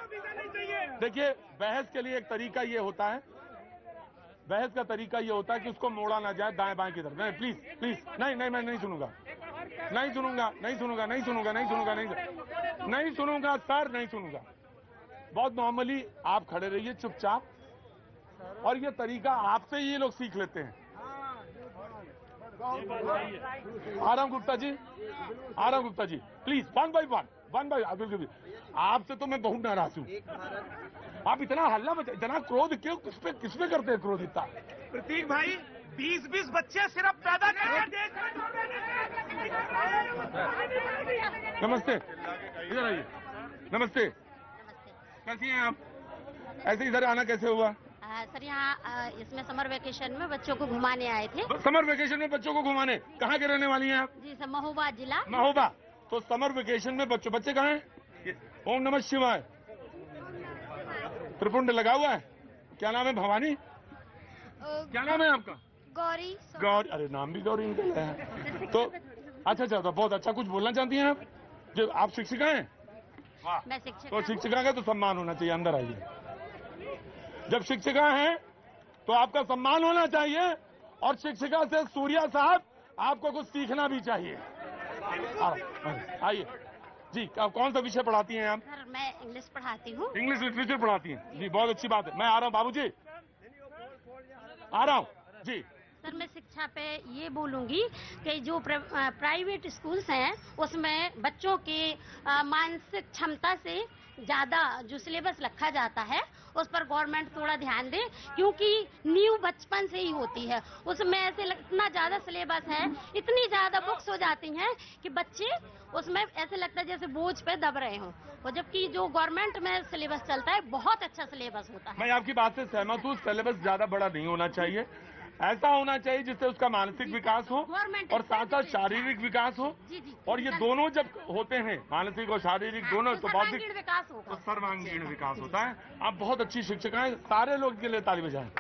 देखिए, बहस के लिए एक तरीका ये होता है, बहस का तरीका ये होता है कि उसको मोड़ा ना जाए दाएं बाएं की तरफ। नहीं प्लीज प्लीज, नहीं नहीं, मैं नहीं सुनूंगा, नहीं सुनूंगा, नहीं सुनूंगा, नहीं सुनूंगा, नहीं सुनूंगा, नहीं सुनूंगा सर, नहीं सुनूंगा। बहुत नॉर्मली आप खड़े रहिए चुपचाप, और ये तरीका आपसे ये लोग सीख लेते हैं। आराम गुप्ता जी, आराम Gupta ji please, one by one, आपसे तो मैं बहुत नाराज हूँ। आप इतना हल्ला मचा, इतना क्रोध क्यों, किस पे करते हैं क्रोध इतना? प्रतीक भाई 20-20 बच्चे सिर्फ पैदा करके नमस्ते, इधर आइए। नमस्ते, कैसी हैं आप? ऐसे इधर आना कैसे हुआ? सर यहाँ इसमें समर वेकेशन में बच्चों को घुमाने आए थे। समर वेकेशन में बच्चों को घुमाने? कहाँ के रहने वाली हैं आप? जी सर, महोबा जिला। महोबा। तो समर वेकेशन में बच्चे कहाँ हैं? ओम नमः शिवाय। त्रिपुंड लगा हुआ है। क्या नाम है? भवानी? क्या नाम है आपका? गौरी। गौरी, अरे नाम भी गौरी निकल है। तो अच्छा, तो बहुत अच्छा। कुछ बोलना चाहती हैं आप? जो आप शिक्षिका हैं? मैं शिक्षिका। तो शिक्षिका का तो सम्मान होना चाहिए। अंदर आइए। जब शिक्षिका हैं तो आपका सम्मान होना चाहिए, और शिक्षिका से सूर्या साहब आपको कुछ सीखना भी चाहिए। आइए जी। आप कौन सा विषय पढ़ाती हैं आप? सर मैं इंग्लिश पढ़ाती हूँ। इंग्लिश लिटरेचर पढ़ाती हैं जी, बहुत अच्छी बात है। मैं आ रहा हूँ बाबूजी, आ रहा हूँ जी। सर मैं शिक्षा पे ये बोलूंगी कि जो प्राइवेट स्कूल्स हैं उसमें बच्चों की मानसिक क्षमता से ज्यादा जो सिलेबस रखा जाता है उस पर गवर्नमेंट थोड़ा ध्यान दे, क्योंकि न्यू बचपन से ही होती है। उसमें ऐसे इतना ज्यादा सिलेबस है, इतनी ज्यादा बुक्स हो जाती हैं कि बच्चे उसमें ऐसे लगता है जैसे बोझ पे दब रहे हों, और जबकि जो गवर्नमेंट में सिलेबस चलता है बहुत अच्छा सिलेबस होता है। मैं आपकी बात से सहमत हूँ। सिलेबस ज्यादा बड़ा नहीं होना चाहिए, ऐसा होना चाहिए जिससे उसका मानसिक विकास हो और साथ साथ शारीरिक विकास हो। और ये दोनों जब होते हैं, मानसिक और शारीरिक दोनों, तो बौद्धिक विकास होगा, तो सर्वांगीण विकास होता है। आप बहुत अच्छी शिक्षिका हैं, सारे लोग के लिए ताली बजाएं।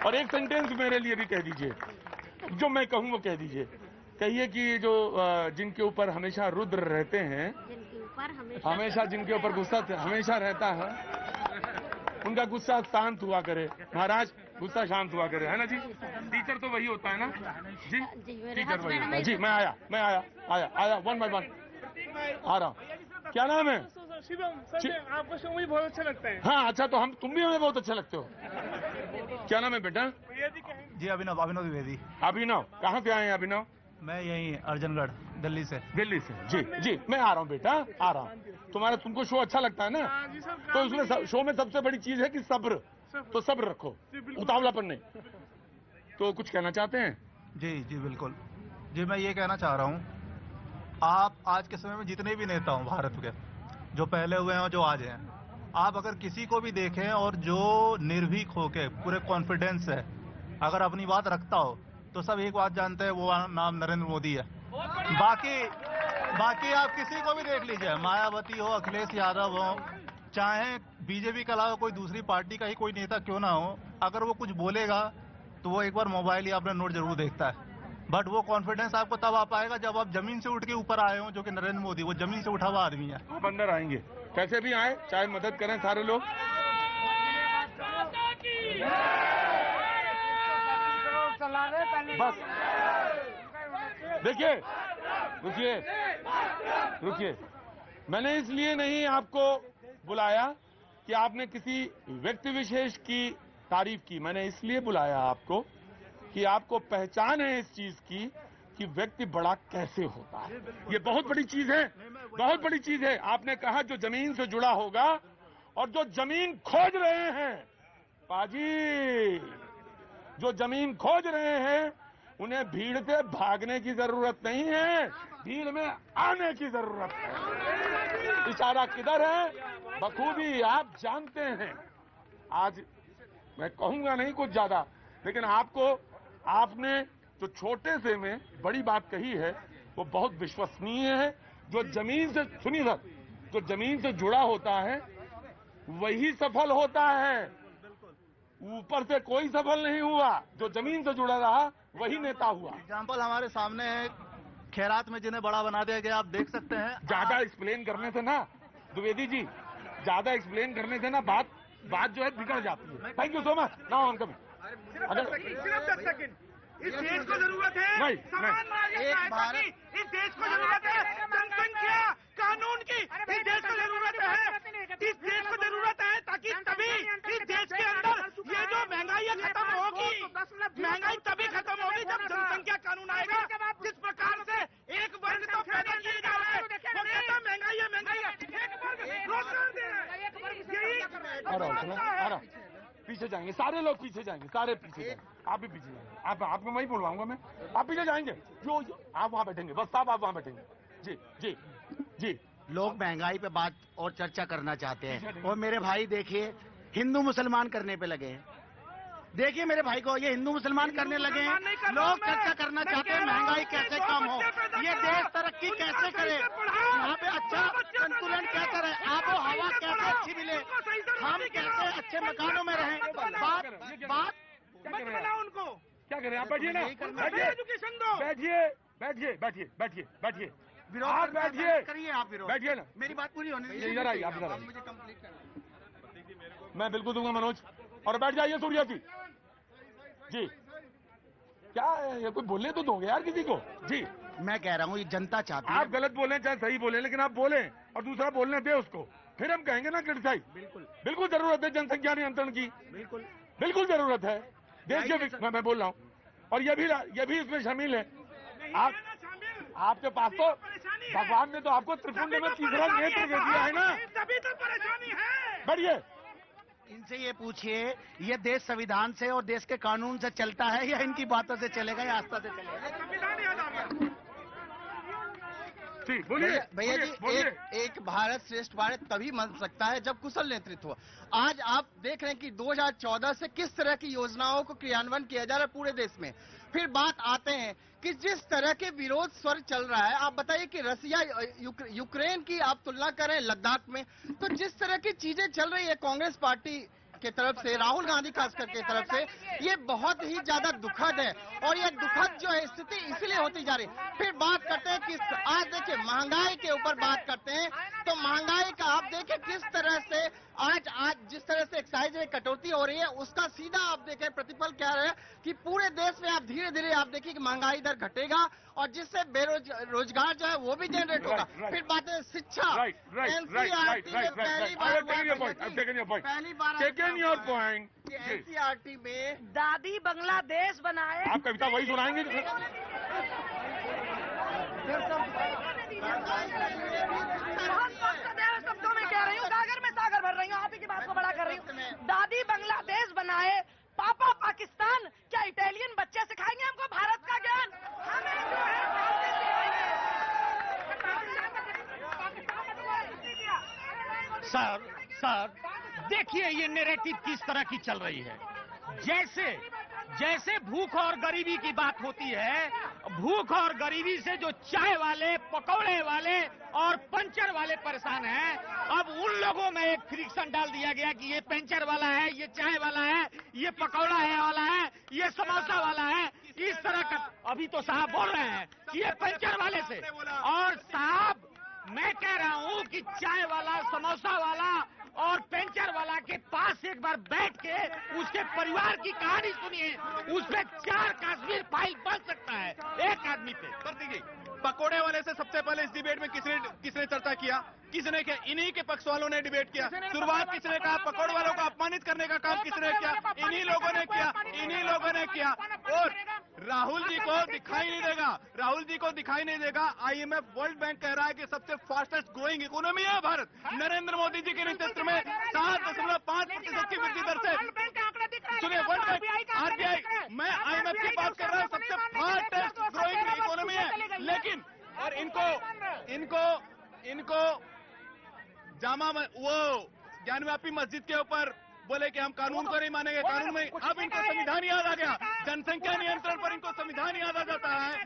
और एक सेंटेंस मेरे लिए भी कह दीजिए, जो मैं कहूँ वो कह दीजिए। कहिए कि जो जिनके ऊपर हमेशा रुद्र रहते हैं, हमेशा जिनके ऊपर गुस्सा हमेशा रहता है, उनका गुस्सा शांत हुआ करे। महाराज गुस्सा शांत हुआ करे, है ना जी? टीचर तो वही होता है ना जी? टीचर वही होता है जी। मैं आया 1 by 1 आ रहा हूँ। क्या नाम है? आपको शो भी बहुत अच्छा लगता है। हाँ अच्छा, तो तुम भी हमें बहुत अच्छे लगते हो। क्या नाम है बेटा? जी अभिनव द्विवेदी। अभिनव, कहाँ से आए हैं अभिनव? मैं यहीं अर्जनगढ़ दिल्ली से। दिल्ली से जी। मैं आ रहा हूँ बेटा, आ रहा हूँ। तुमको शो अच्छा लगता है ना? तो उसमें शो में सबसे बड़ी चीज है कि सब्र, तो सब्र रखो, उतावलापन नहीं। तो कुछ कहना चाहते हैं? जी बिल्कुल जी। मैं ये कहना चाह रहा हूँ, आप आज के समय में जितने भी नेता हो भारत के, जो पहले हुए हैं और जो आज हैं, आप अगर किसी को भी देखें और जो निर्भीक होके पूरे कॉन्फिडेंस से अगर अपनी बात रखता हो, तो सब एक बात जानते हैं, वो नाम नरेंद्र मोदी है। बाकी आप किसी को भी देख लीजिए, मायावती हो, अखिलेश यादव हो, चाहे बीजेपी के अलावा कोई दूसरी पार्टी का ही कोई नेता क्यों ना हो, अगर वो कुछ बोलेगा तो वो एक बार मोबाइल या अपना नोट जरूर देखता है। बट वो कॉन्फिडेंस आपको तब आ पाएगा जब आप जमीन से उठ के ऊपर आए हो, जो कि नरेंद्र मोदी वो जमीन से उठा हुआ आदमी है। आप अंदर आएंगे, कैसे भी आए, चाहे मदद करें सारे लोग। बस देखिए, रुकिए। मैंने इसलिए नहीं आपको बुलाया कि आपने किसी व्यक्ति विशेष की तारीफ की, मैंने इसलिए बुलाया आपको कि आपको पहचान है इस चीज की कि व्यक्ति बड़ा कैसे होता है। ये बहुत बड़ी चीज है, बहुत बड़ी चीज है। आपने कहा जो जमीन से जुड़ा होगा, और जो जमीन खोज रहे हैं पाजी, जो जमीन खोज रहे हैं, उन्हें भीड़ से भागने की जरूरत नहीं है, भीड़ में आने की जरूरत है। इशारा किधर है बखूबी आप जानते हैं। आज मैं कहूंगा नहीं कुछ ज्यादा, लेकिन आपने जो छोटे से में बड़ी बात कही है वो बहुत विश्वसनीय है। जो जमीन से, सुनिए सर, जो जमीन से जुड़ा होता है वही सफल होता है, ऊपर से कोई सफल नहीं हुआ। जो जमीन से जुड़ा रहा वही नेता हुआ। एग्जाम्पल हमारे सामने है, खैरात में जिन्हें बड़ा बना दिया गया, आप देख सकते हैं। ज्यादा एक्सप्लेन करने से ना द्विवेदी जी, ज्यादा एक्सप्लेन करने से ना बात बात जो है बिगड़ जाती है। Thank you so much. Now on coming. सिर्फ 10 सेकंड। इस देश को जरूरत है नहीं, समान नागरिकता की। इस देश को जरूरत है जनसंख्या कानून की। इस देश को जरूरत है, इस देश को जरूरत है ताकि तभी इस देश के अंदर ये जो महंगाई है खत्म होगी। महंगाई तभी खत्म होगी जब जनसंख्या कानून आएगा। जिस प्रकार से एक वर्ग तो पैदा किए जा रहे हैं, वो कहता है महंगाई है, महंगाई है। एक वर्ग रोजगार दे रहा है, आ रहा हूँ, पीछे जाएंगे सारे लोग, पीछे जाएंगे सारे, पीछे जाएंगे। आप भी पीछे जाएंगे। आपको वही बुलवाऊंगा मैं, आप पीछे जाएंगे। जो आप वहाँ बैठेंगे, बस साहब आप वहाँ बैठेंगे। जी जी जी। लोग महंगाई पे बात और चर्चा करना चाहते हैं, और मेरे भाई देखिए हिंदू मुसलमान करने पे लगे हैं। देखिए मेरे भाई को, ये हिंदू मुसलमान करने लगे हैं। लोग चर्चा करना चाहते हैं महंगाई कैसे कम हो, ये देश तरक्की कैसे करे, यहाँ पे अच्छा संतुलन कैसे रहे, आबो हवा कैसे अच्छी मिले, हम कैसे अच्छे मकानों में रहें। बात उनको क्या करें? आप बैठिए ना, एजुकेशन दो। बैठिए बैठिए बैठिए बैठिए बैठिए। विरोध आप बैठिए, करिए, आप विरोध बैठिए ना। मेरी बात पूरी होने दीजिए। इधर आइए, आप इधर आइए। मुझे कंप्लीट करना। मैं बिल्कुल दूंगा मनोज, और बैठ जाइए सूर्या जी। क्या है ये, कोई बोलने तो दोगे यार किसी को। जी मैं कह रहा हूँ ये जनता चाहती है। आप गलत बोलें चाहे सही बोलें, लेकिन आप बोलें और दूसरा बोलने दे उसको, फिर हम कहेंगे ना क्रिटिसाइज। बिल्कुल जरूरत है जनसंख्या नियंत्रण की, बिल्कुल जरूरत है देश के। मैं बोल रहा हूँ, और ये भी इसमें शामिल है। आपके पास तो भगवान ने तो आपको त्रिपुंड में तीसरा नेत्र दे दिया है ना, तभी तो परेशानी है। बढ़िए इनसे ये पूछिए, ये देश संविधान से और देश के कानून से चलता है या इनकी बातों से चलेगा या आस्था से चलेगा? बोलिए भैया जी, एक भारत श्रेष्ठ भारत तभी बन सकता है जब कुशल नेतृत्व। आज आप देख रहे हैं कि 2014 से किस तरह की योजनाओं को क्रियान्वयन किया जा रहा है पूरे देश में। फिर बात आते हैं कि जिस तरह के विरोध स्वर चल रहा है, आप बताइए कि रसिया यूक्रेन की आप तुलना करें लद्दाख में, तो जिस तरह की चीजें चल रही है कांग्रेस पार्टी के तरफ से, राहुल गांधी खासकर के तरफ से, ये बहुत ही ज्यादा दुखद है। और ये दुखद जो है स्थिति इसलिए होती जा रही है। फिर बात करते हैं कि आज देखिए महंगाई के ऊपर बात करते हैं, तो महंगाई का आप देखिए किस तरह से आज जिस तरह से एक्साइज में कटौती हो रही है, उसका सीधा आप देखें प्रतिफल क्या है कि पूरे देश में आप धीरे धीरे आप देखिए कि महंगाई दर घटेगा, और जिससे बेरोजगार जो है वो भी जनरेट होगा। फिर बात है शिक्षा, एनसीईआरटी में पहली बार एनसीईआरटी में दादी बांग्लादेश बनाए। आप कविता वही सुनाएंगे? शब्दों में कह रही हूँ, गागर में सागर भर रही हूँ, आप ही की बात को बड़ा कर रही हूँ। दादी बांग्लादेश बनाए, पापा पाकिस्तान। क्या इटालियन बच्चे सिखाएंगे हमको भारत का ज्ञान? हमें जो है सर देखिए ये नैरेटिव किस तरह की चल रही है। जैसे भूख और गरीबी की बात होती है, भूख और गरीबी से जो चाय वाले, पकौड़े वाले और पंचर वाले परेशान हैं, अब उन लोगों में एक फ्रिक्शन डाल दिया गया कि ये पंचर वाला है, ये चाय वाला है, ये पकौड़ा है वाला है, ये समोसा वाला है। इस तरह का अभी तो साहब बोल रहे हैं कि ये पंचर वाले से, और साहब मैं कह रहा हूँ कि चाय वाला, समोसा वाला और पेंचर वाला के पास एक बार बैठ के उसके परिवार की कहानी सुनिए, उसमें 4 कश्मीर फाइल बन सकता है एक आदमी पे। करती पकोड़े वाले से सबसे पहले इस डिबेट में किसने चर्चा किया? किसने किया? इन्हीं के पक्ष वालों ने डिबेट किया। शुरुआत किसने कहा? पकोड़े वालों को अपमानित करने का काम किसने किया? इन्हीं लोगों ने किया, इन्हीं लोगों ने किया। और राहुल जी को दिखाई नहीं देगा, राहुल जी को दिखाई नहीं देगा। IMF, वर्ल्ड बैंक कह रहा है कि सबसे फास्टेस्ट ग्रोइंग इकोनॉमी है भारत। नरेंद्र मोदी जी के नेतृत्व में 7.5% की वृद्धि दर से, सुनिए, वर्ल्ड बैंक, RBI, मैं IMF की बात कर रहा हूँ, सबसे फास्टेस्ट ग्रोइंग इकोनॉमी है। लेकिन और इनको जामा वो ज्ञानव्यापी मस्जिद के ऊपर बोले कि हम कानून को नहीं मानेंगे, कानून में अब इनको संविधान याद आ गया। जनसंख्या नियंत्रण पर इनको संविधान याद आ जाता है,